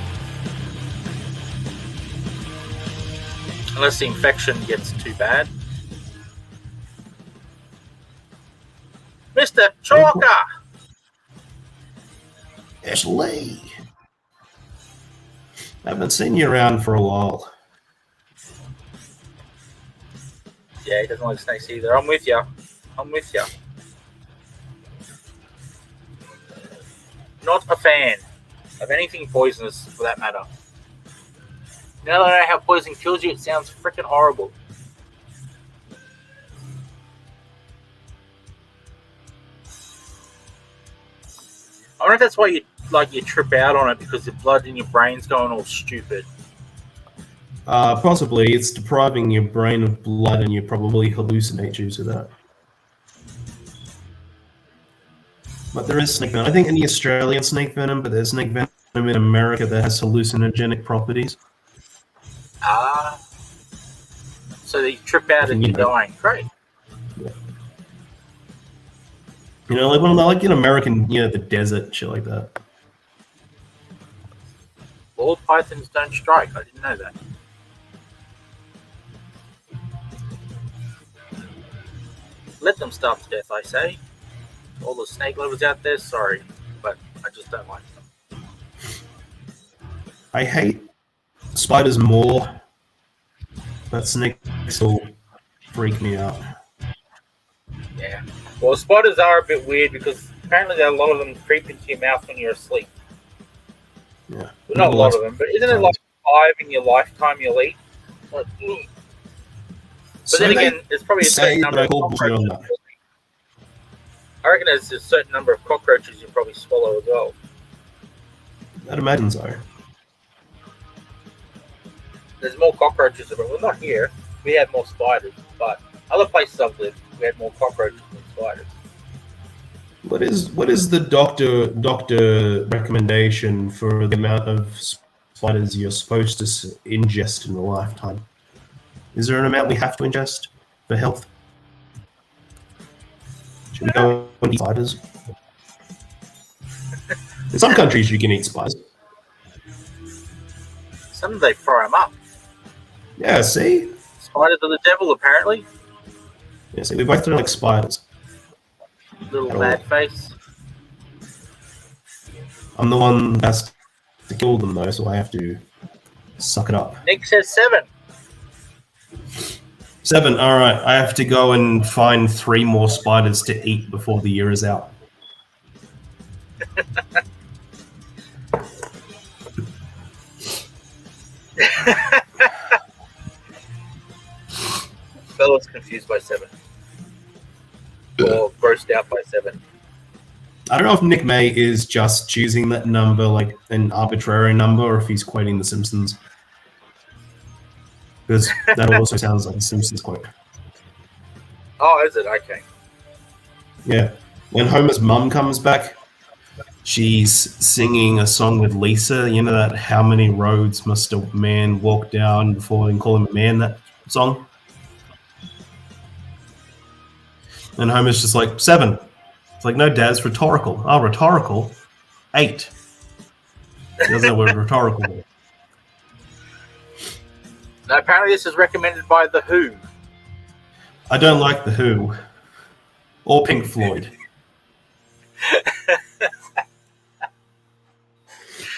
Unless the infection gets too bad. Mr. Chalker! Ashley! I haven't seen you around for a while. Yeah, he doesn't like snakes either. I'm with you. Not a fan of anything poisonous, for that matter. Now that I know how poison kills you, it sounds freaking horrible. wonder if that's why you trip out on it, because the blood in your brain's going all stupid. Possibly, it's depriving your brain of blood, and you probably hallucinate due to that. But there is snake venom. I think in the Australian snake venom, but there's snake venom in America that has hallucinogenic properties. Ah. So you trip out and you're dying. Great. Yeah. You know, like in American, the desert, shit like that. All pythons don't strike. I didn't know that. Let them starve to death, I say. All the snake lovers out there, sorry, but I just don't like them. I hate spiders more, but snakes will freak me out. Yeah. Well, spiders are a bit weird because apparently a lot of them creep into your mouth when you're asleep. Yeah. Well, not a lot of them, but isn't it like 5 in your lifetime you'll eat? But then again, there's probably a certain number of cockroaches. I reckon there's a certain number of cockroaches you probably swallow as well. I'd imagine so. There's more cockroaches, but well, not here. We have more spiders, but other places I've lived, we had more cockroaches than spiders. What is the doctor recommendation for the amount of spiders you're supposed to ingest in a lifetime? Is there an amount we have to ingest for health? Should we go and eat spiders? In some countries, you can eat spiders. Some they fry them up. Yeah, see? Spiders are the devil, apparently. Yeah, see, we both don't like spiders. Little mad face. I'm the one that has to kill them, though, so I have to suck it up. Nick says 7. 7, all right. I have to go and find 3 more spiders to eat before the year is out. Fella's confused by 7. Or grossed out by 7. I don't know if Nick May is just choosing that number like an arbitrary number, or if he's quoting The Simpsons. Because that also sounds like a Simpsons quote. Oh, is it? Okay. Yeah. When Homer's mum comes back, she's singing a song with Lisa. You know that "How many roads must a man walk down before they can call him a man," that song? And Homer's just like, 7. It's like, no, Dad, it's rhetorical. Oh, rhetorical? 8. He doesn't know what rhetorical is. Now, apparently this is recommended by The Who. I don't like The Who. Or Pink Floyd.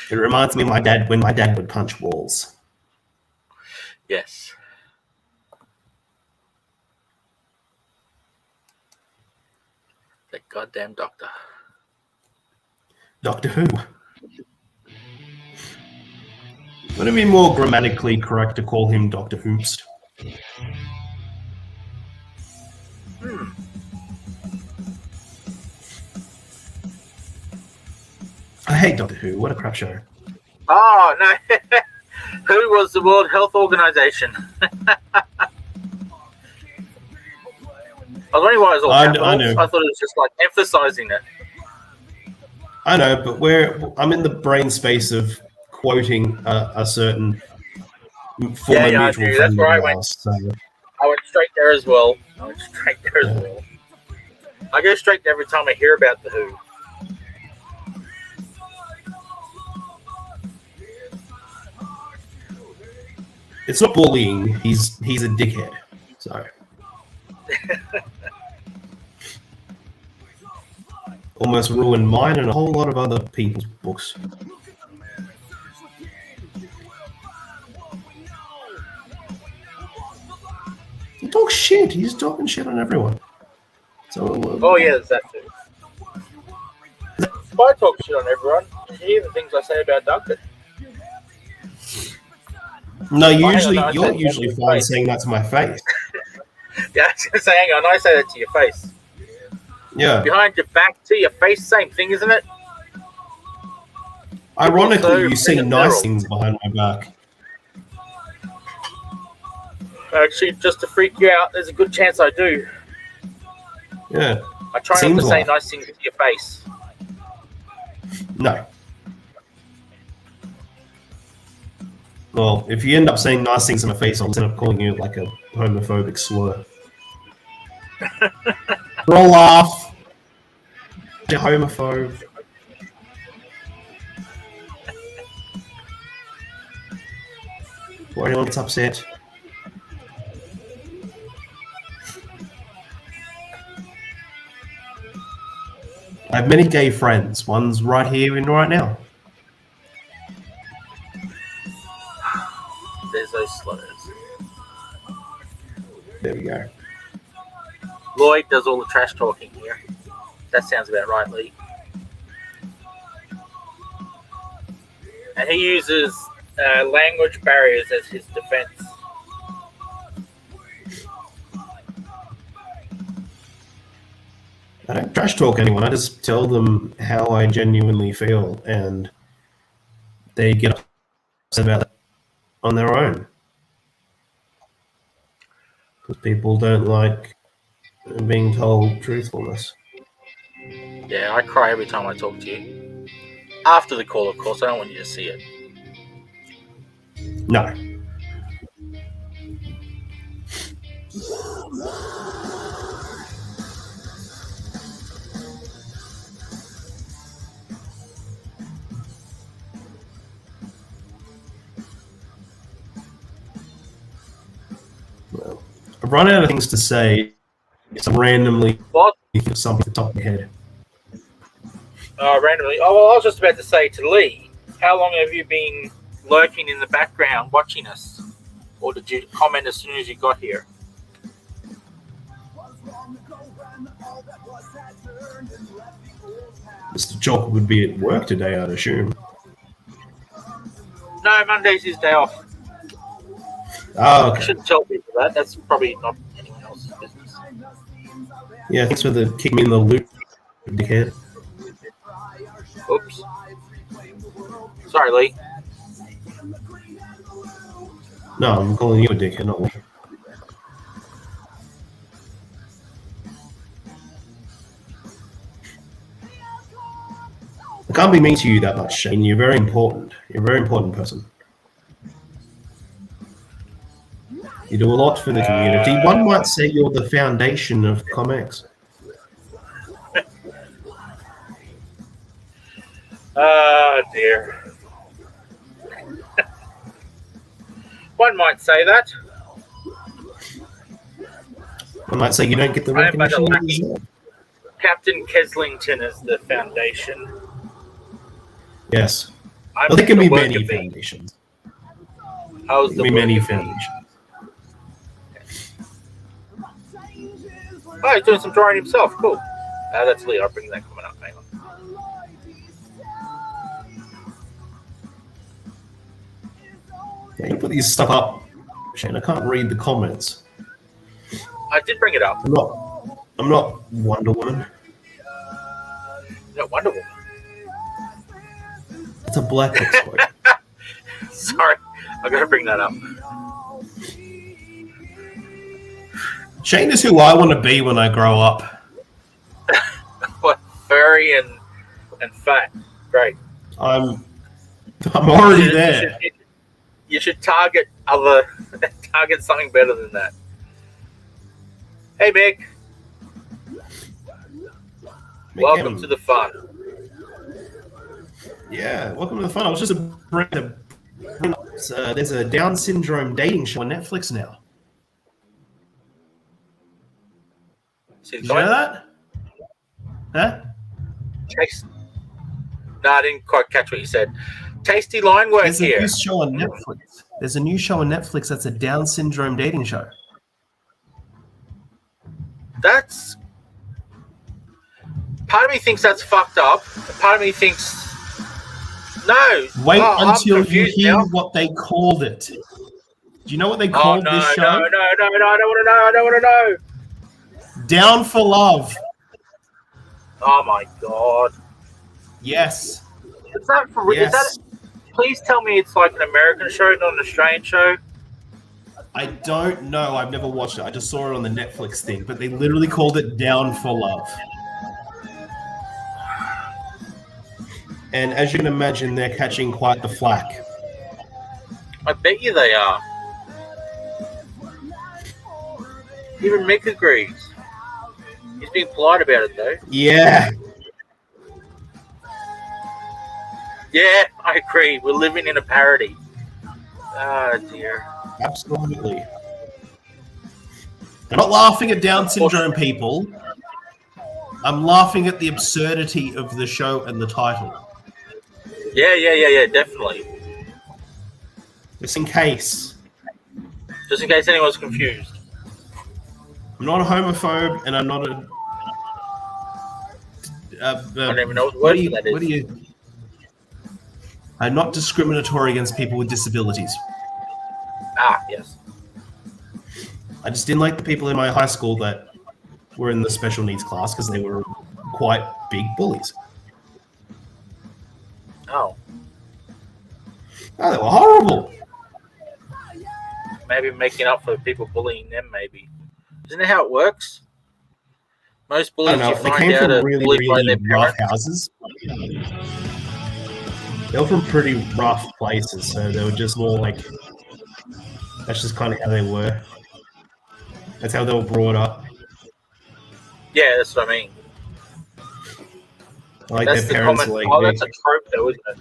It reminds me of my dad when my dad would punch walls. Yes. That goddamn doctor. Doctor Who. Would it be more grammatically correct to call him Dr. Hoomst? I hate Doctor Who. What a crap show. Oh, no. Who was the World Health Organization? I was wondering why it was all capitals. I know. I thought it was just like emphasizing it. I know, but I'm in the brain space of quoting a certain former mutual friend. That's where I went. I went straight there as well. I go straight there every time I hear about The Who. It's not bullying. He's a dickhead. So. Almost ruined mine and a whole lot of other people's books. He talks shit. He's talking shit on everyone. So. Oh yeah, there's that too. If I talk shit on everyone, you hear the things I say about Duncan. No, you're usually fine saying that to my face. Yeah, I was going to say, hang on, I say that to your face. Yeah. Behind your back to your face, same thing, isn't it? Ironically, you bring say it nice feral. things behind my back. Actually, just to freak you out, there's a good chance I do. Yeah. I try not Seems to say like. nice things to your face. No. Well, if you end up saying nice things in my face, I'll end up calling you like a homophobic slur. Roll off. You're homophobe. Or anyone gets upset. I have many gay friends. One's right here and right now. There's those slurs. There we go. Lloyd does all the trash talking here. That sounds about right, Lee. And he uses language barriers as his defense. I don't trash talk anyone. I just tell them how I genuinely feel, and they get upset about it on their own. Because people don't like being told truthfulness. Yeah, I cry every time I talk to you. After the call, of course. I don't want you to see it. No. Well, I've run out of things to say. So randomly What? think of something at the top of your head. Randomly. Oh, well, I was just about to say to Lee, how long have you been lurking in the background watching us? Or did you comment as soon as you got here? Mr. Chalk would be at work today, I'd assume. No, Monday's his day off. Oh, I okay. shouldn't tell people that. That's probably not anyone else's business. Yeah, thanks for the kicking me in the loop, dickhead. Oops. Sorry, Lee. No, I'm calling you a dickhead, not Lee. I can't be mean to you that much, Shane. You're very important. You're a very important person. You do a lot for the community. One might say you're the foundation of ComX. Oh, dear. One might say that. One might say you don't get the I am but a recognition you lucky deserve. Captain Keslington is the foundation. Yes. I'm Well, there can the be worker many bee. foundations. How's There the can be many worker bee? foundations. Oh, he's doing some drawing himself. Cool. That's Lee. I'll bring that comment up. Hang on. Yeah, you put these stuff up, Shane. I can't read the comments. I did bring it up. I'm not Wonder Woman. No, Wonder Woman. It's a Black Box quote. Sorry. I gotta bring that up. Shane is who I want to be when I grow up. What? Furry and fat. Great. I'm already there. You should target something better than that. Hey, Mick. Welcome to the fun. Yeah, welcome to the fun. I was just there's a Down syndrome dating show on Netflix now. See Did you know that? Huh? No, I didn't quite catch what you said. Tasty line work There's here. a new show on Netflix. There's a new show on Netflix that's a Down syndrome dating show. That's... Part of me thinks that's fucked up. Part of me thinks... No. Wait until you hear now. what they called it. Do you know what they called this show? No, I don't want to know. Down for Love. Oh my god. Yes. Is that for? Is that? Yes. Please tell me it's like an American show, not an Australian show. I don't know. I've never watched it. I just saw it on the Netflix thing, but they literally called it Down for Love. And as you can imagine, they're catching quite the flack. I bet you they are. Even Mick agrees. He's being polite about it, though. Yeah. Yeah, I agree. We're living in a parody. Oh, dear. Absolutely. I'm not laughing at Down syndrome people. I'm laughing at the absurdity of the show and the title. Yeah, definitely. Just in case. Just in case anyone's confused. I'm not a homophobe, and I'm not a... I don't even know what word that is. I'm not discriminatory against people with disabilities. Ah, yes. I just didn't like the people in my high school that were in the special needs class because they were quite big bullies. Oh. Oh, they were horrible. Maybe making up for people bullying them, maybe. Isn't that how it works? Most bullies you they find came out from are really, bullied by really their rough parents. houses. They were from pretty rough places, so they were just more like... That's just kind of how they were. That's how they were brought up. Yeah, that's what I mean. Like That's their parents the were common... like... Oh, that's a trope, though, isn't it?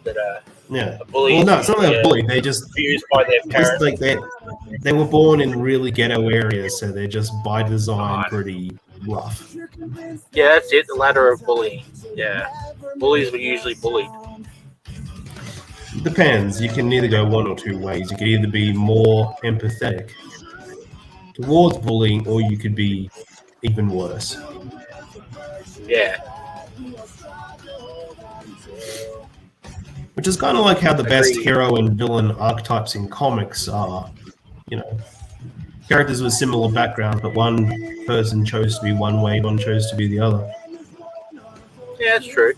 That, yeah. a bully Well, no, is it's not like a bully. They just... abused by their Just parents. like they were born in really ghetto areas, so they're just by design pretty rough. Yeah, that's it. The ladder of bullying. Yeah. Bullies were usually bullied. Depends. You can either go one or two ways. You could either be more empathetic towards bullying, or you could be even worse. Yeah. Which is kind of like how the best Agreed. hero and villain archetypes in comics are. You know, characters with similar backgrounds, but one person chose to be one way, one chose to be the other. Yeah, that's true.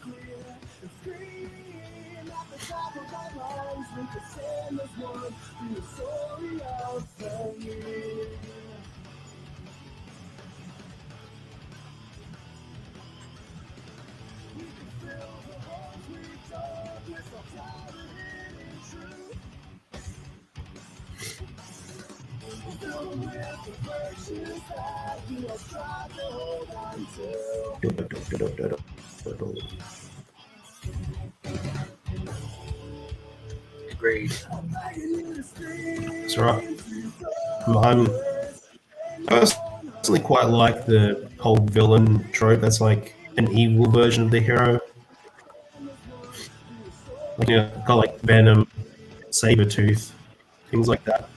Agreed. That's right. I personally quite like the whole villain trope. That's like an evil version of the hero. Like, you know, kind of like Venom, Sabretooth, things like that.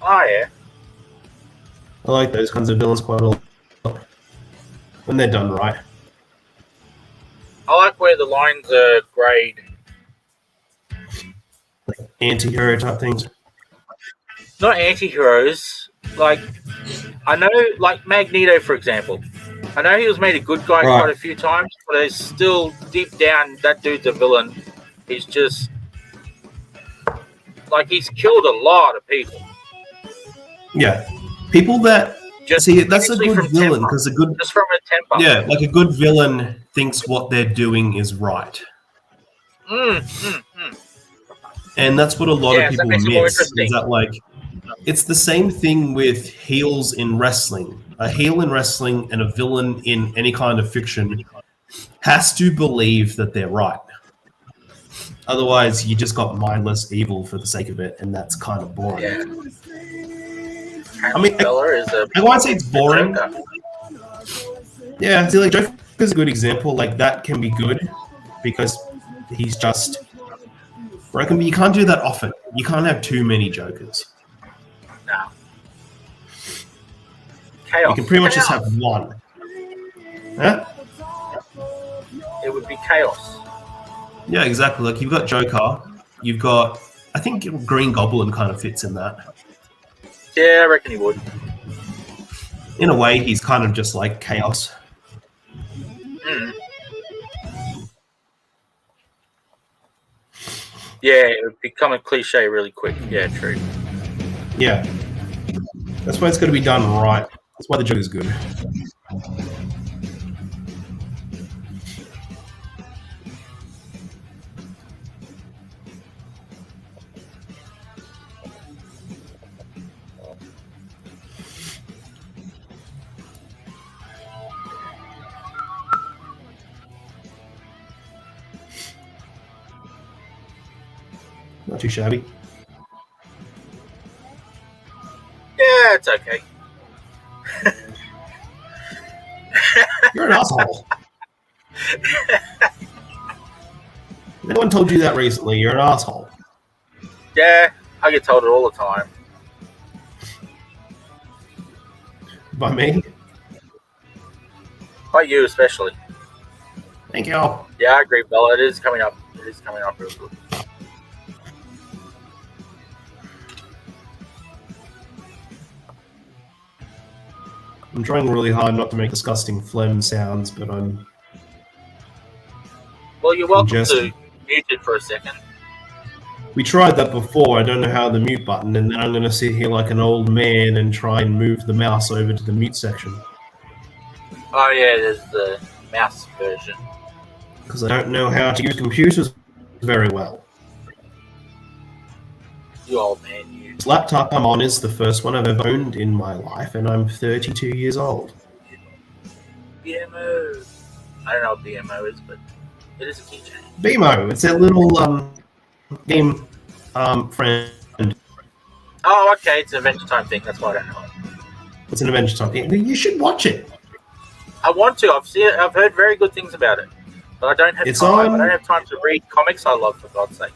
Oh, yeah. I like those kinds of villains quite a lot when they're done right. I like where the lines are grayed. Like anti-hero type things. Not anti-heroes. Like, I know, like Magneto, for example. I know he was made a good guy quite a few times, but it's still deep down that dude's a villain. He's just like he's killed a lot of people. Yeah, people that Just see that's a usually good from villain temper. because a good Just from a temper. yeah, like a good villain thinks what they're doing is right, and that's what a lot of people miss. Is that like it's the same thing with heels in wrestling. A heel in wrestling and a villain in any kind of fiction has to believe that they're right. Otherwise, you just got mindless evil for the sake of it, and that's kind of boring. Yeah. I mean, I won't say it's boring. Yeah, see, like Joker's a good example. Like that can be good because he's just. But you can't do that often. You can't have too many Jokers. No. Chaos. You can pretty much just have one. Huh? It would be chaos. Yeah, exactly. Like you've got Joker, you've got. I think Green Goblin kind of fits in that. Yeah, I reckon he would. In a way, he's kind of just like chaos. Yeah, it would become a cliche really quick. Yeah, true. Yeah. That's why it's got to be done right. That's why the joke is good. Not too shabby. Yeah, it's okay. You're an asshole. No one told you that recently. You're an asshole. Yeah, I get told it all the time. By me? By you especially. Thank you. Yeah, I agree, Bella. It is coming up. It is coming up real good. I'm trying really hard not to make disgusting phlegm sounds, but I'm Well, you're welcome congested. to mute it for a second. We tried that before. I don't know how the mute button, and then I'm going to sit here like an old man and try and move the mouse over to the mute section. Oh, yeah, there's the mouse version. Because I don't know how to use computers very well. You old man, you. This laptop I'm on is the first one I've ever owned in my life, and I'm 32 years old. BMO. I don't know what BMO is, but it is a keychain. BMO, it's a little game friend. Oh, okay, it's an Adventure Time thing. That's why I don't know. It's an Adventure Time. You should watch it. I want to. I've heard very good things about it, but I don't have time. I don't have time to read comics I love, for God's sake.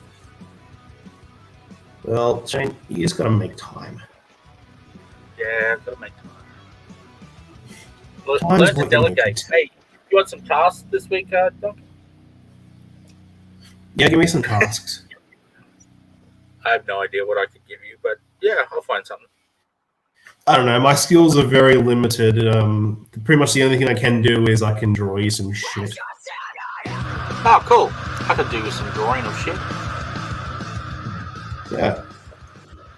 Well, Shane, you just got to make time. Yeah, I've got to make time. Learn to delegate. Hey, you want some tasks this week, Duncan? Yeah, give me some tasks. I have no idea what I could give you, but yeah, I'll find something. I don't know. My skills are very limited. Pretty much the only thing I can do is I can draw you some shit. Oh, cool. I could do some drawing of shit. Yeah.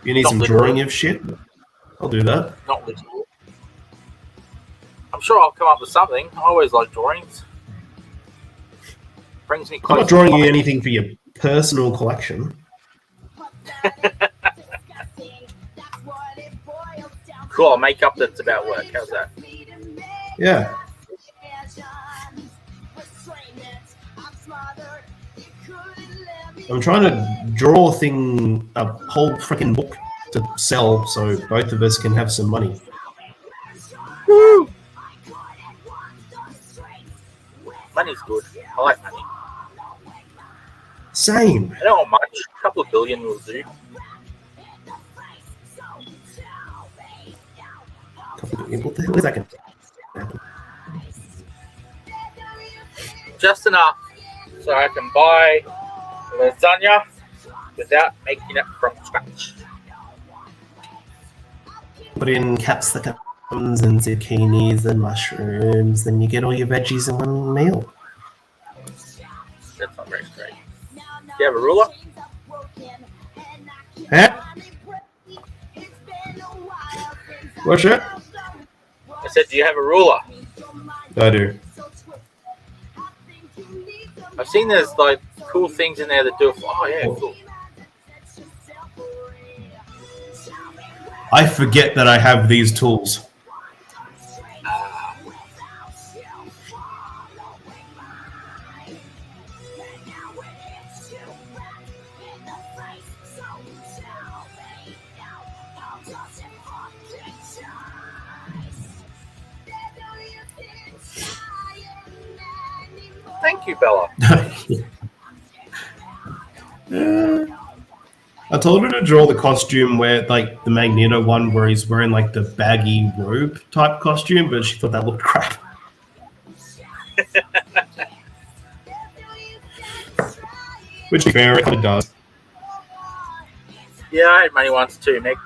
You need Not some literal. drawing of shit? I'll do that. Not literal. I'm sure I'll come up with something. I always like drawings. Brings me closer. I'm not drawing you anything for your personal collection. Cool, I'll make up that's about work. How's that? Yeah. I'm trying to draw a whole freaking book to sell so both of us can have some money. Woo! Money's good. I like money. Same. I don't want much. A couple of billion will do. What the hell is that? Just enough so I can buy lasagna without making it from scratch. Put in capsicums and zucchinis and mushrooms, then you get all your veggies in one meal. That's not very straight. Do you have a ruler? Huh? What's that? I said, do you have a ruler? I do. I've seen there's like cool things in there that do it. Oh yeah, cool. I forget that I have these tools. Thank you, Bella. I told her to draw the costume where, like, the Magneto one where he's wearing, like, the baggy robe type costume, but she thought that looked crap. Which fair, it kind of does. Yeah, I had money once too, Nick.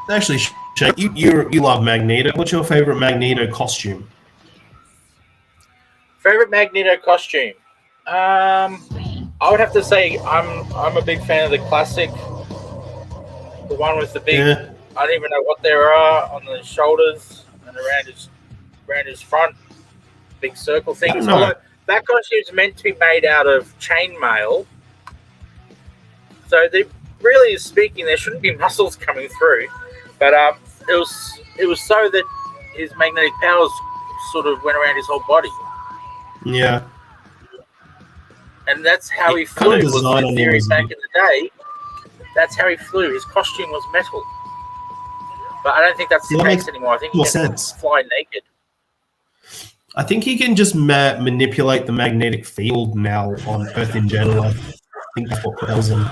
Actually, Shane, you love Magneto. What's your favorite Magneto costume? Favorite Magneto costume? I would have to say I'm a big fan of the classic, the one with the big. Yeah. I don't even know what there are on the shoulders and around his front, big circle I don't things. know. Although that costume's meant to be made out of chainmail, so they really speaking, there shouldn't be muscles coming through. But it was so that his magnetic powers sort of went around his whole body. Yeah. And that's how he It kind of flew. Was design the on him theory was a back bit. in the day? That's how he flew. His costume was metal, but I don't think that's the Well, that case makes anymore. I think he more can sense. fly naked. I think he can just manipulate the magnetic field now on Earth in general. I think that's what propels him.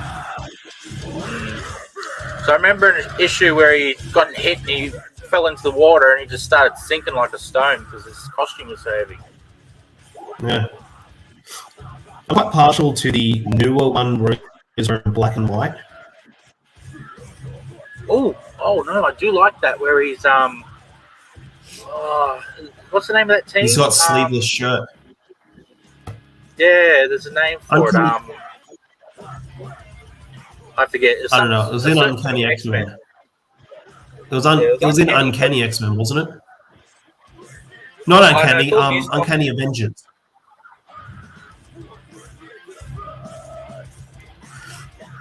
So I remember an issue where he got hit and he fell into the water and he just started sinking like a stone because his costume was so heavy. Yeah. I'm quite partial to the newer one where he's in black and white. Oh no, I do like that where he's what's the name of that team? He's got sleeveless shirt. Yeah, there's a name for it. Uncanny- I forget. It's I don't know. It was in Uncanny X-Men. It was in Uncanny X-Men, wasn't it? Not Uncanny. Uncanny Avengers.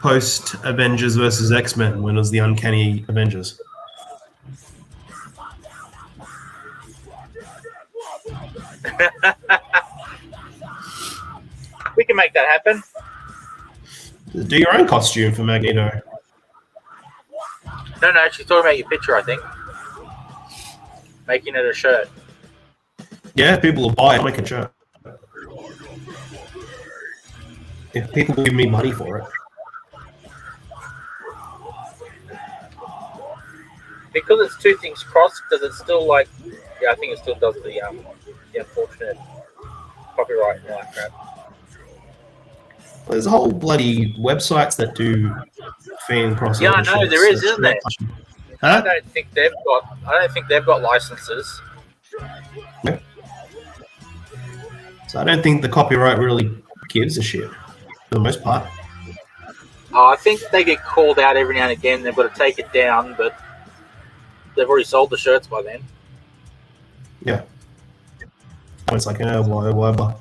Post Avengers versus X-Men, when it was the Uncanny Avengers. We can make that happen. Do your own costume for Magneto. No, actually talking about your picture, I think. Making it a shirt. Yeah, people will buy it, make a shirt. If people will give me money for it. Because it's two things crossed, does it still like? Yeah, I think it still does the unfortunate copyright and all that crap. There's a whole bloody websites that do fan crossover. Yeah, I know shirts, there is, so isn't there? Huh? I don't think they've got licenses. No. So I don't think the copyright really gives a shit for the most part. I think they get called out every now and again. They've got to take it down, but they've already sold the shirts by then. Yeah. It's like, blah.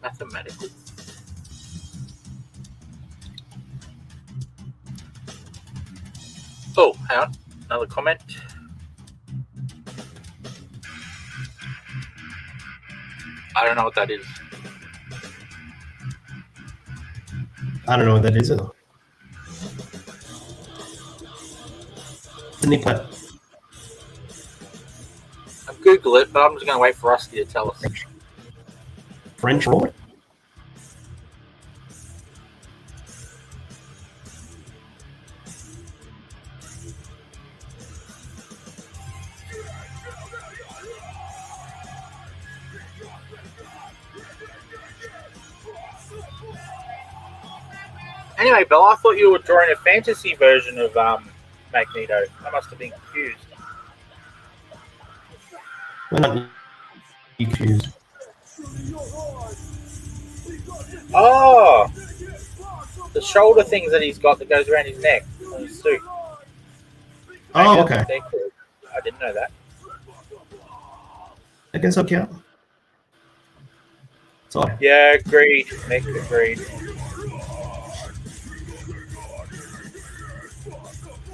Mathematically. Oh, hang on. Another comment. I don't know what that is. I don't know what that is either. I'll Google it, but I'm just going to wait for Rusty to tell us. French roll? Anyway, Bill, I thought you were drawing a fantasy version of Magneto. I must have been confused. We're not confused. Oh! The shoulder things that he's got that goes around his neck on his suit. Oh, okay. I didn't know that. I guess I'll count. Sorry. Yeah, agreed. Nick, agreed.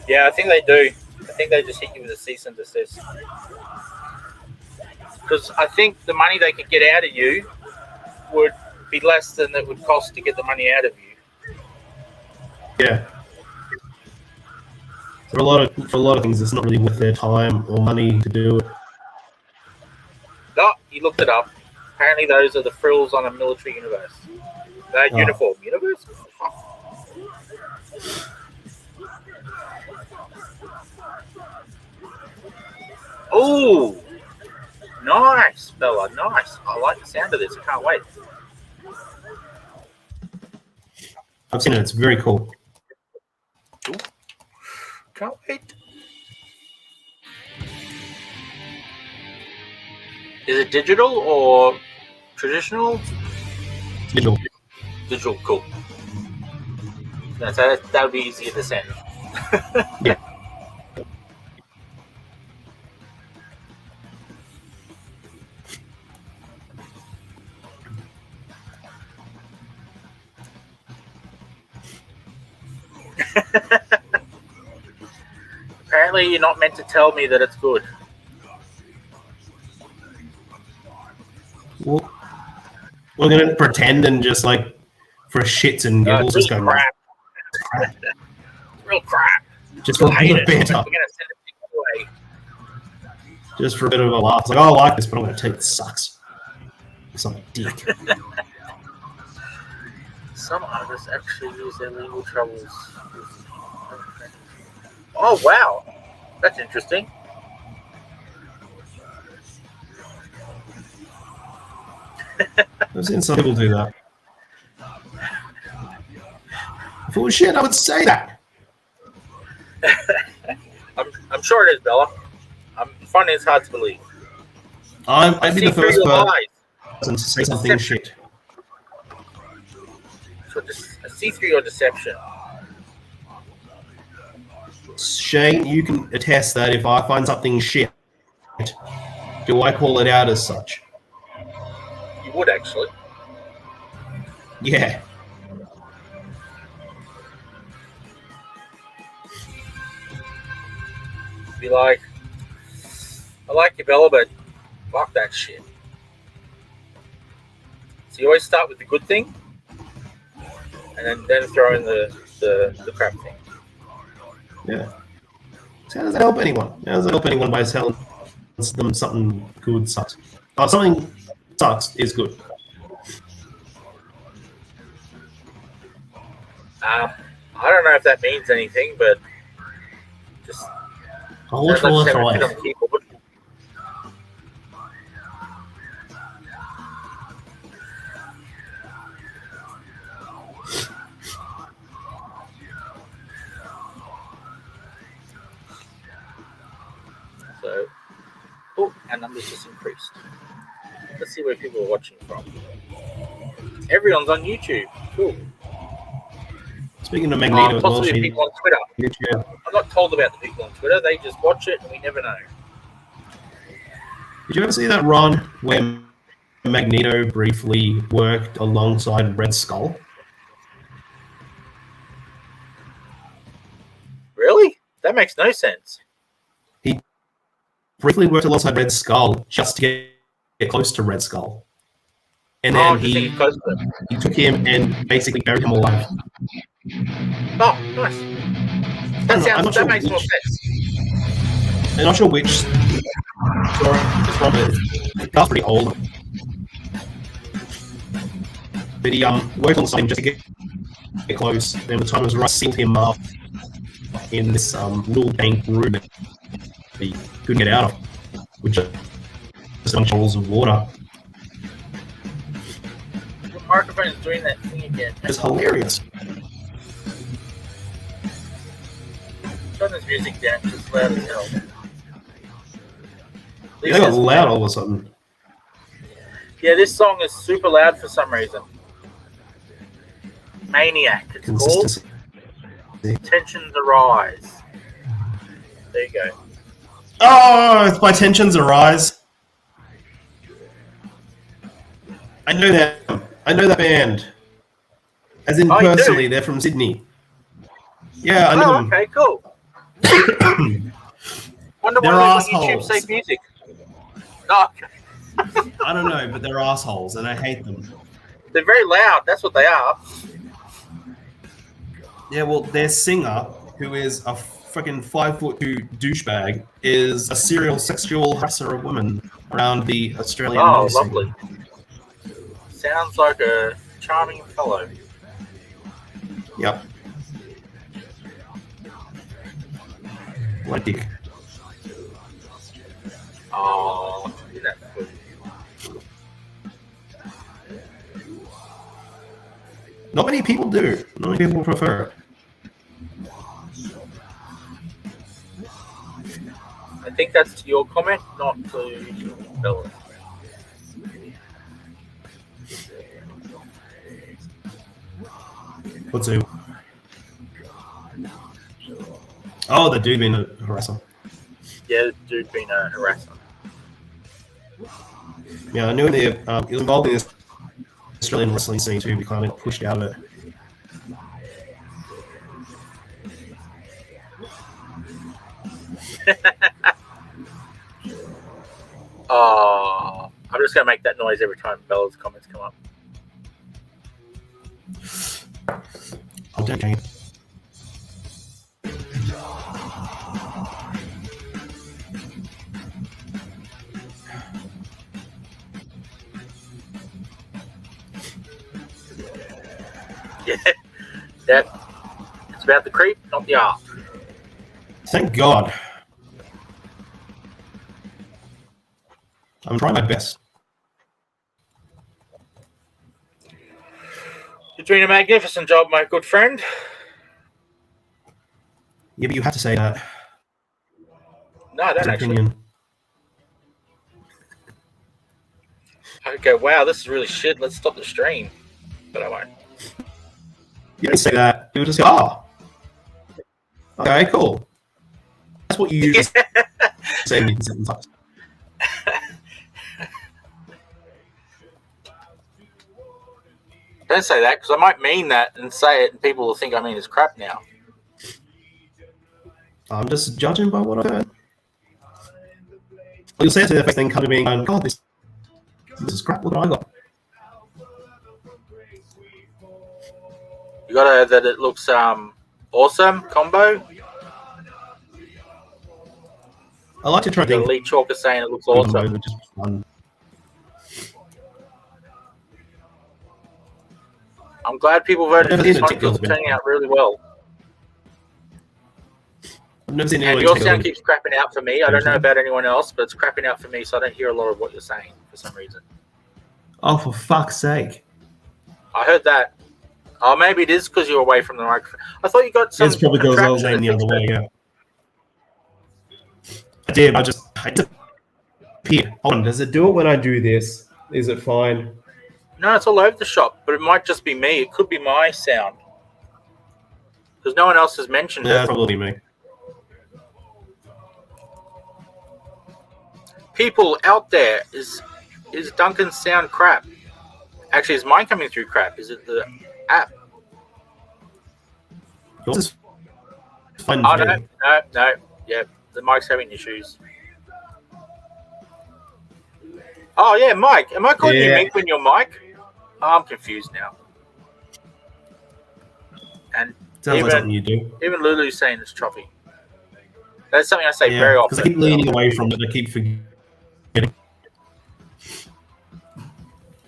Yeah, I think they do. I think they just hit you with a cease and desist. Because I think the money they could get out of you would be less than it would cost to get the money out of you. Yeah. For a lot of things, it's not really worth their time or money to do it. No, you looked it up. Apparently, those are the frills on a military universe. Uniform universe. Oh, nice, Bella. Nice. I like the sound of this. I can't wait. I've seen it. It's very cool. Ooh. Can't wait. Is it digital or traditional? Digital. Digital, cool. That would be easier to send. Yeah. Apparently, you're not meant to tell me that it's good. Well, we're gonna pretend and just like for shits and giggles, It's just really go crap. crap. It's real crap. Just for a bit of banter. We're going to send it away. Just for a bit of a laugh. It's like, oh, I like this, but I'm gonna tell you it sucks. It's a dick. Some artists actually use their legal troubles. Oh, wow. That's interesting. I've seen some people do that. If it was shit, I would say that. I'm sure it is, Bella. I'm finding it's hard to believe. I'd be the first lies. person to say something shit. So I see through your deception. Shane, you can attest that if I find something shit, do I call it out as such? You would actually. Yeah. Be like, I like you, Bella, but fuck that shit. So you always start with the good thing, and then throw in the crap thing. Yeah. So how does that help anyone? How does that help anyone by telling them something good sucks? Oh, something sucks is good. I don't know if that means anything, but just I'll look away. So, oh, our numbers just increased. Let's see where people are watching from. Everyone's on YouTube. Cool. Speaking of Magneto, possibly people on Twitter. YouTube. I'm not told about the people on Twitter. They just watch it, and we never know. Did you ever see that run where Magneto briefly worked alongside Red Skull? Really? That makes no sense. He briefly worked alongside Red Skull just to get close to Red Skull. And then he took him and basically buried him alive. Oh, nice. That makes more sense. I'm not sure which story it's from, but that's pretty old. But he worked on something just to get close. And the time was right, sealed him up in this little dank room that he couldn't get out of, which is just a bunch of bottles of water. The microphone is doing that thing again. It's hilarious. Turn this music down, just loud as hell. They got loud all of a sudden. Yeah, this song is super loud for some reason. Maniac, it's called. Tensions Arise. There you go. Oh, it's by Tensions Arise. I know that. I know that band. As in personally, they're from Sydney. Yeah, I know them. Okay, cool. Wonder they're why assholes. YouTube safe music. Oh, okay. I don't know, but they're assholes, and I hate them. They're very loud. That's what they are. Yeah, well, their singer, who is a freaking 5'2" douchebag, is a serial sexual harasser of women around the Australian music. Lovely. Sounds like a charming fellow. Yep. What a dick. Oh, that's good. Not many people do. Not many people prefer it. I think that's your comment, not to Bella. What's who? Oh, the dude being a harasser. Yeah, the dude being a harasser. Yeah, I knew he was involved in the Australian wrestling scene too. He kind of pushed out of it. Oh, I'm just gonna make that noise every time Bella's comments come up. Oh, Duncan. Yeah, that it's about the creep, not the art. Thank God. I'm trying my best. You're doing a magnificent job, my good friend. Yeah, but you have to say that. No, I don't actually. Opinion. Okay, wow, this is really shit. Let's stop the stream. But I won't. You don't say that. You just go, oh, okay, cool. That's what you usually say in sometimes. Don't say that, because I might mean that and say it, and people will think I mean it's crap now. I'm just judging by what I've heard. You'll say it to the first thing, kind of being, God, this is crap. Look what I got. You got that it looks awesome combo. I like to try to think. Lee Chalker saying it looks awesome. Just fun. I'm glad people voted for this one because it's turning out really well. I've never seen and your sound keeps crapping out for me. I don't know about anyone else, but it's crapping out for me, so I don't hear a lot of what you're saying for some reason. Oh, for fuck's sake. I heard that. Oh, maybe it is because you're away from the microphone. I thought you got some. It's probably because I was aiming the other way, yeah. I did, I disappeared. Hold on, does it do it when I do this? Is it fine? No, it's all over the shop, but it might just be me. It could be my sound. Because no one else has mentioned it. Yeah, probably me. People out there, is Duncan's sound crap? Actually, is mine coming through crap? Is it the app? Yours is fine. Oh, no. Yeah, the mic's having issues. Oh, yeah, Mike. Am I calling you Mick when you're Mike? Oh, I'm confused now. And sounds like something you do. Even Lulu's saying it's choppy. That's something I say very often. Because I keep leaning away from it. I keep forgetting.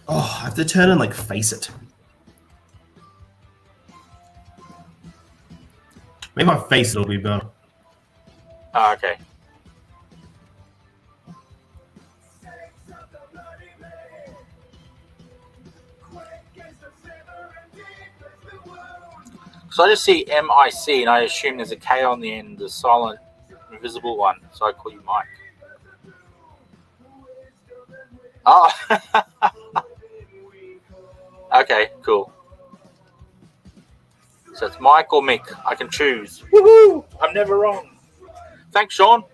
Oh, I have to turn and face it. Maybe my face it'll be better. Oh, okay. So I just see MIC and I assume there's a K on the end, the silent, invisible one. So I call you Mike. Oh. Okay, cool. So it's Mike or Mick. I can choose. Woohoo! I'm never wrong. Thanks, Sean.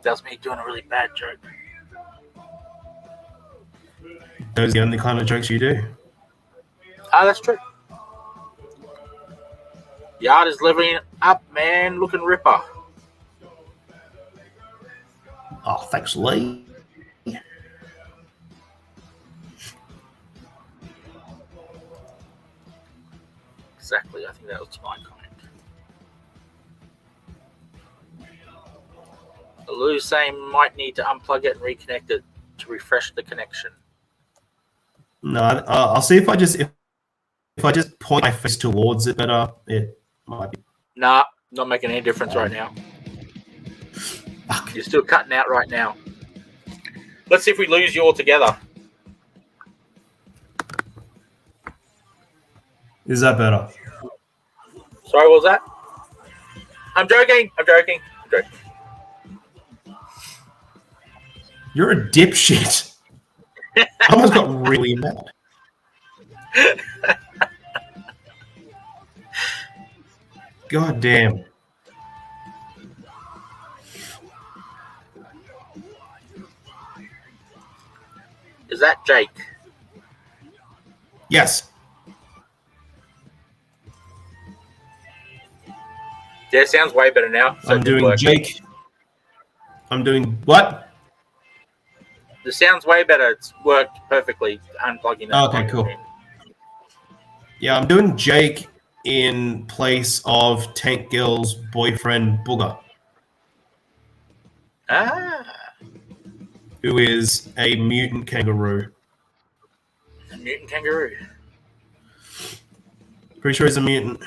That's me doing a really bad joke. Those are the only kind of jokes you do. Ah, that's true. Yard is living up, man. Looking ripper. Oh, thanks, Lee. Exactly. I think that was my comment. Lou saying might need to unplug it and reconnect it to refresh the connection. No, I'll see if I just point my face towards it better. It might be. Nah, not making any difference right now. Fuck. You're still cutting out right now. Let's see if we lose you altogether. Is that better? Sorry, what was that? I'm joking. You're a dipshit. I almost got really mad. God damn. Is that Jake? Yes. Yeah, sounds way better now. So I'm it did doing work. Jake. I'm doing what? The sound's way better. It's worked perfectly. Unplugging it. Okay, cool. Yeah, I'm doing Jake in place of Tank Girl's boyfriend Booger, Ah, who is a mutant kangaroo. a mutant kangaroo. Pretty sure he's a mutant.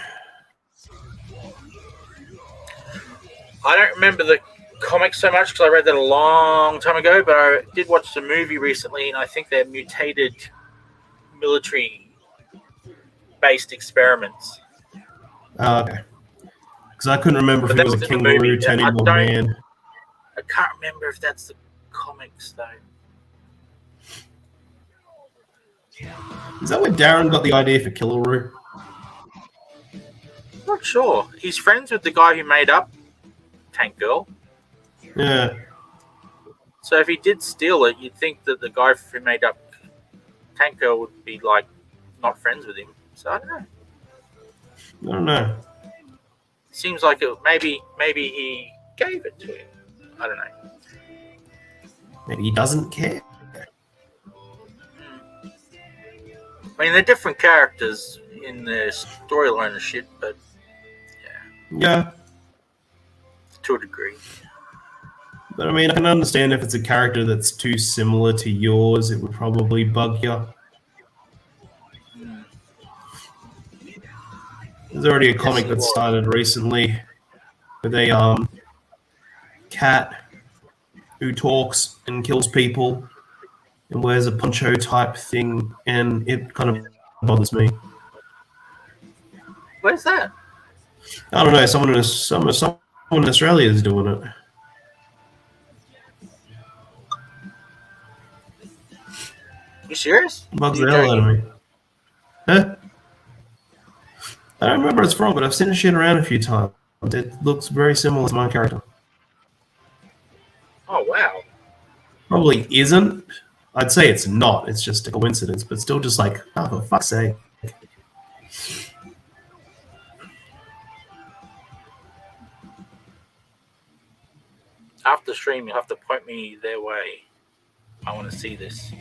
I don't remember the comics so much because I read that a long time ago, but I did watch the movie recently, and I think they're mutated military-based experiments. Okay. Because I couldn't remember if But he that was a was in the movie. kangaroo turning into a man. I can't remember if that's the comics though. Is that where Darren got the idea for Killaroo? Not sure. He's friends with the guy who made up Tank Girl. Yeah. So if he did steal it, you'd think that the guy who made up Tank Girl would be like not friends with him. So I don't know. I don't know. Seems like it. Maybe he gave it to him. I don't know. Maybe he doesn't care. I mean, they're different characters in their storyline and shit, but Yeah. to a degree. But I mean, I can understand if it's a character that's too similar to yours, it would probably bug you. There's already a comic that started recently with a cat who talks and kills people and wears a poncho type thing, and it kind of bothers me. Where's that? I don't know. Someone in Australia is doing it. You serious? Bugs the hell out of me. Huh? I don't remember where it's from, but I've seen the shit around a few times. It looks very similar to my character. Oh wow. Probably isn't. I'd say it's not. It's just a coincidence, but still just like, oh, for fuck's sake. After the stream, you'll have to point me their way. I want to see this.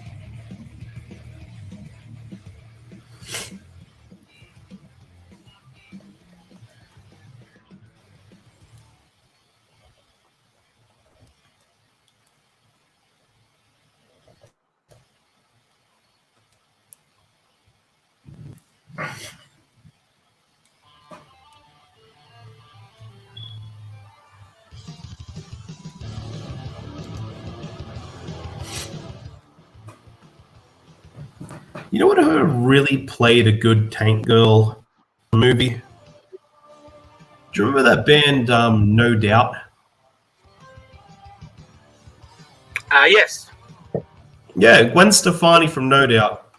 You know what really played a good Tank Girl movie? Do you remember that band, No Doubt? Yes. Yeah, Gwen Stefani from No Doubt.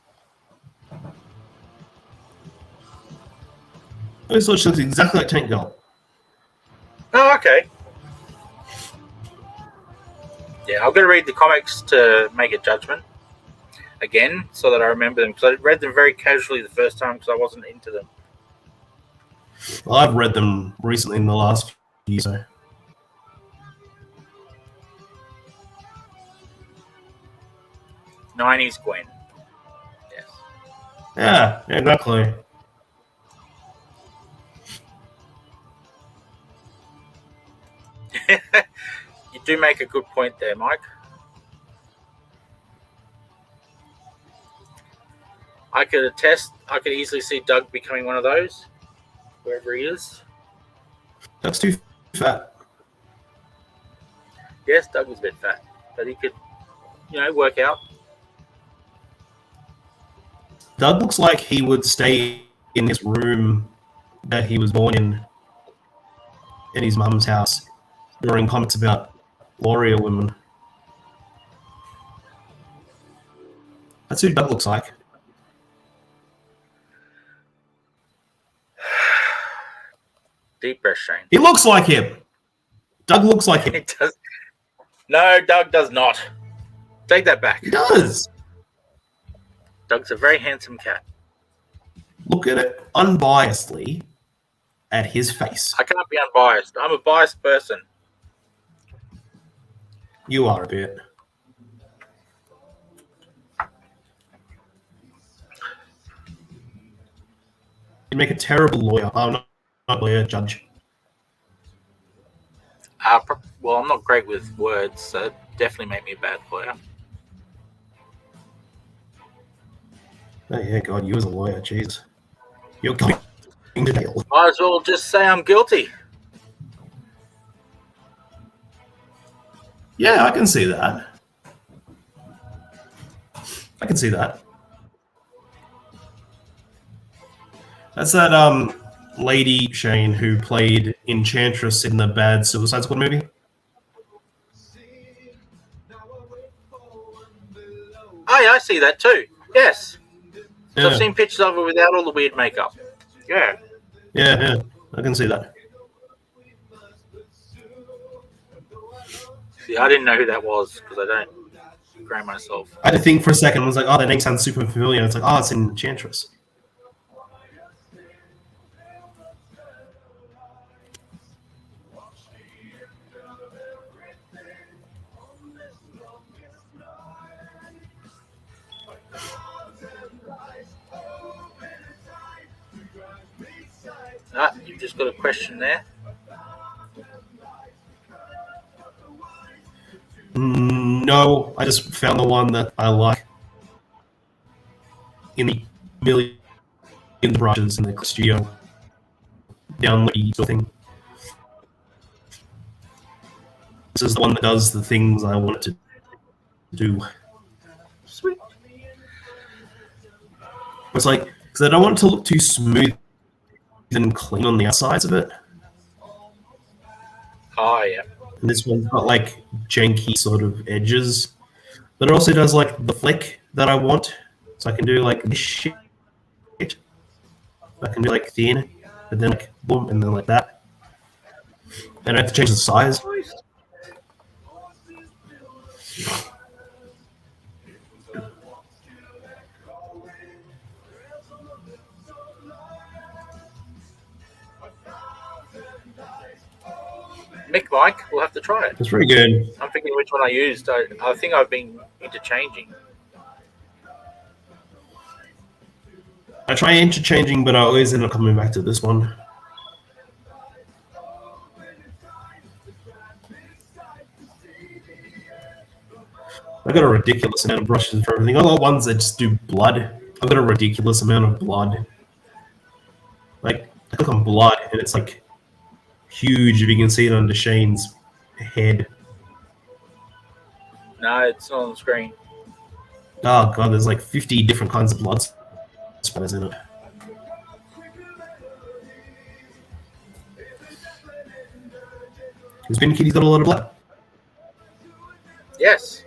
This looks exactly like Tank Girl. Oh, okay. Yeah, I'm going to read the comics to make a judgment again so that I remember them, because I read them very casually the first time because I wasn't into them. Well, I've read them recently in the last few years. So. 90s Gwen. Yes. Yeah, exactly. You do make a good point there, Mike. I could attest, I could easily see Doug becoming one of those, wherever he is. Doug's too fat. Yes, Doug is a bit fat, but he could, work out. Doug looks like he would stay in this room that he was born in his mum's house, drawing comics about warrior women. That's who Doug looks like. Deep breath, Shane. He looks like him. Doug looks like him. It does. No, Doug does not. Take that back. He does. Doug's a very handsome cat. Look at it unbiasedly at his face. I can't be unbiased. I'm a biased person. You are a bit. You'd make a terrible lawyer. Oh, not a lawyer, judge. Well, I'm not great with words, so it definitely make me a bad lawyer. Oh, yeah, God, you as a lawyer, jeez. You're going to jail. Might as well just say I'm guilty. Yeah, I can see that. I can see that. That's that lady, Shane, who played Enchantress in the bad Suicide Squad movie. Oh, yeah, I see that too. Yes. Yeah. So I've seen pictures of her without all the weird makeup. Yeah. Yeah, I can see that. See, I didn't know who that was because I don't grade myself. I had to think for a second. I was like, oh, that name sounds super familiar. It's like, oh, it's Enchantress. You've just got a question there. No, I just found the one that I like in the million brushes in the studio download sort of thing. This is the one that does the things I want it to do. Sweet. It's like, because I don't want it to look too smooth and clean on the outsides of it. Oh, yeah. And this one's got like janky sort of edges. But it also does like the flick that I want. So I can do like this shit. I can do like thin, but then like boom, and then like that. And I have to change the size. Mike, we'll have to try it. It's pretty good. I'm thinking which one I used. I think I've been interchanging. I try interchanging, but I always end up coming back to this one. I got a ridiculous amount of brushes for everything. I got ones that just do blood. I've got a ridiculous amount of blood. Like, I click on blood, and it's like huge if you can see it under Shane's head. No, it's not on the screen. Oh, God, there's like 50 different kinds of blood splatters in it. Spin Kitty's got a lot of blood. Yes.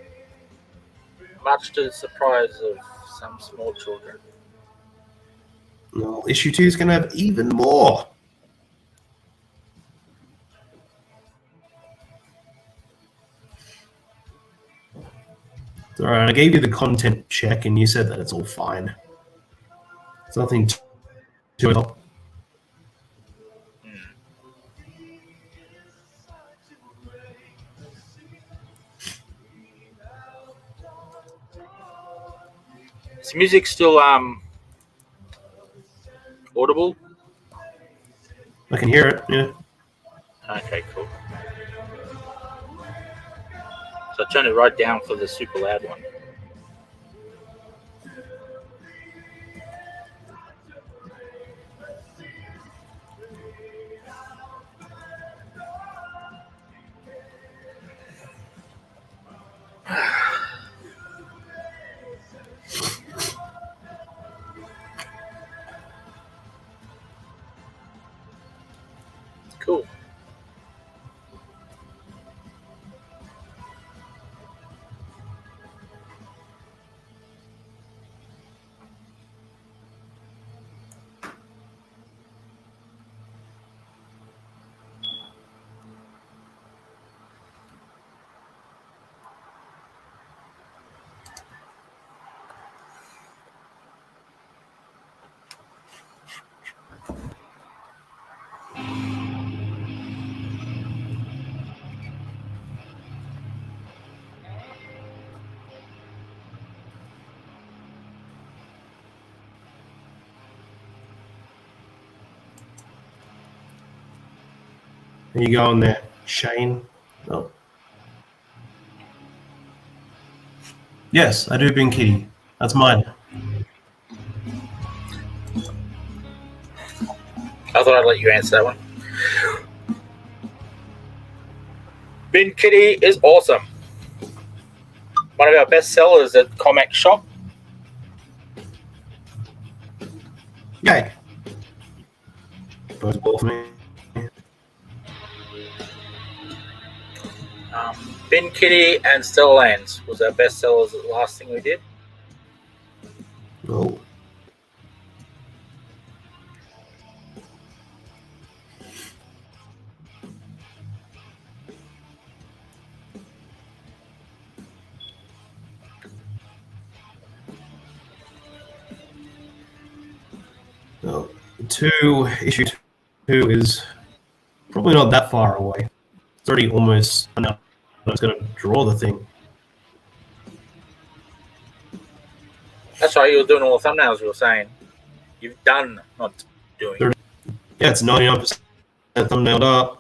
Much to the surprise of some small children. Well, issue 2 is going to have even more. All right, I gave you the content check, and you said that it's all fine. There's nothing to it. Is music still audible? I can hear it, yeah. Okay, cool. So I turned it right down for the super loud one. Cool. And you go on there, Shane. Oh. Yes, I do Bin Kitty. That's mine. I thought I'd let you answer that one. Bin Kitty is awesome. One of our best sellers at ComX Shop. Yay. Both ball for me. Bin Kitty and Stellar Lands was our best sellers the last thing we did. Oh. No. Issue 2 is probably not that far away. It's already almost enough. I was going to draw the thing. That's right, you were doing all the thumbnails you were saying. You've done, not doing. Yeah, it's 99% thumbnailed up.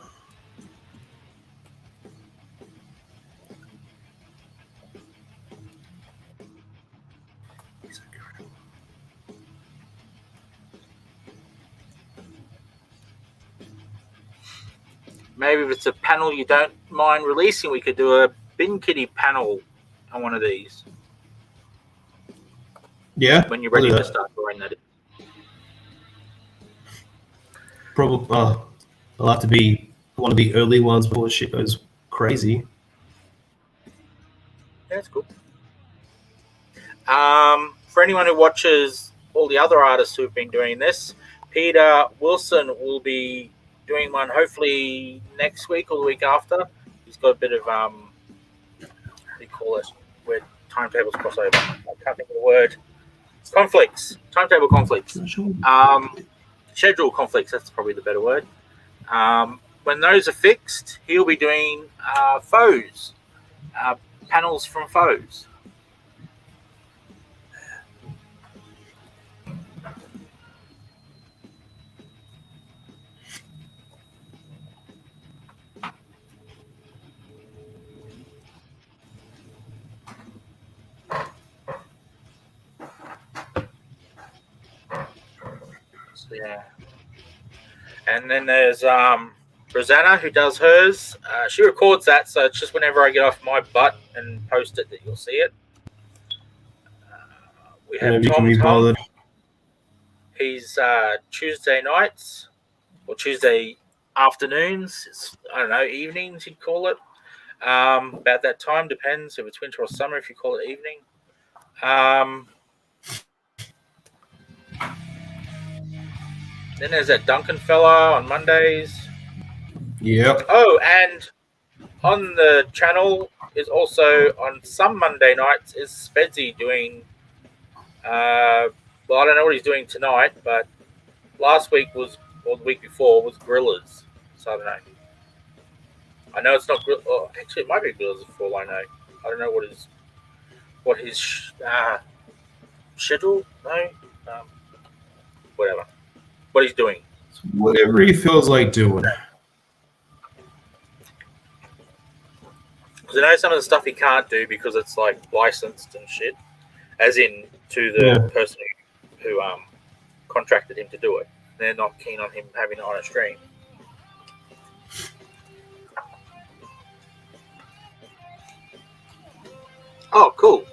Maybe if it's a panel you don't mind releasing, we could do a Bin Kitty panel on one of these. Yeah. When you're ready to start drawing that. Probably, I'll have to be one of the early ones before shit goes crazy. Yeah, that's cool. For anyone who watches all the other artists who've been doing this, Peter Wilson will be doing one hopefully next week or the week after. He's got a bit of how do you call it, where timetables cross over. I can't think of the word. Conflicts, timetable conflicts, schedule conflicts. That's probably the better word. When those are fixed, he'll be doing foes, panels from foes. So, yeah. And then there's Rosanna who does hers. She records that, so it's just whenever I get off my butt and post it that you'll see it. We have Tom. He's Tuesday nights or Tuesday afternoons. It's, I don't know, evenings you'd call it. About that time, depends if it's winter or summer. If you call it evening. Then there's that Duncan fella on Mondays. Yep. Oh, and on the channel is also on some Monday nights is Spedsy doing. Well, I don't know what he's doing tonight, but last week was, or the week before, was Gorillas. So I don't know. I know it's not. Oh, actually, it might be Gorillas for all I know. I don't know what his schedule. No, whatever. What he's doing. Whatever he feels like doing. Because I know some of the stuff he can't do because it's like licensed and shit, as in to the person who contracted him to do it. They're not keen on him having it on a stream. Oh, cool.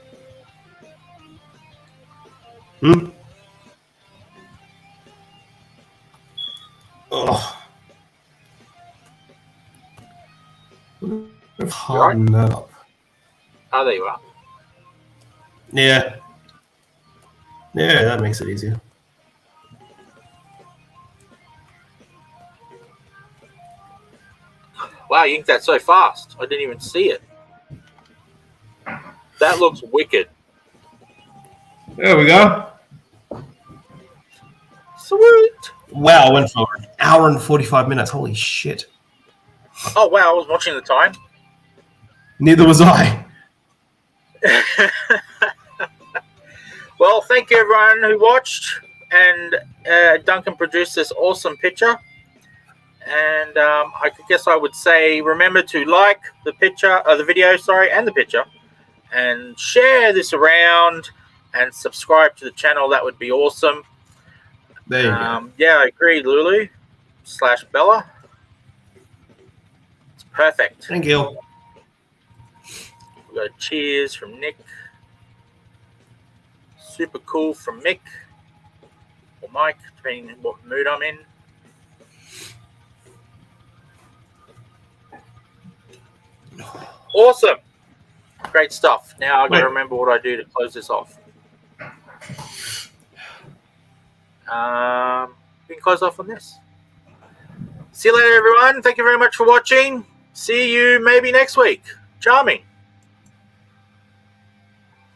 Oh. Harden that up. Oh, there you are. Yeah. Yeah, that makes it easier. Wow, you inked that so fast. I didn't even see it. That looks wicked. There we go. Sweet. Wow, I went for an hour and 45 minutes. Holy shit. Oh, wow, I was watching the time. Neither was I. Well, thank you everyone who watched, and Duncan produced this awesome picture. And I guess I would say, remember to like the video, and the picture, and share this around, and subscribe to the channel. That would be awesome. There you go. Yeah, I agree, Lulu/Bella. It's perfect. Thank you. We got a cheers from Nick. Super cool from Mick or Mike, depending on what mood I'm in. Awesome. Great stuff. Now I've got to remember what I do to close this off. We can close off on this. See you later, everyone. Thank you very much for watching. See you maybe next week. Charming.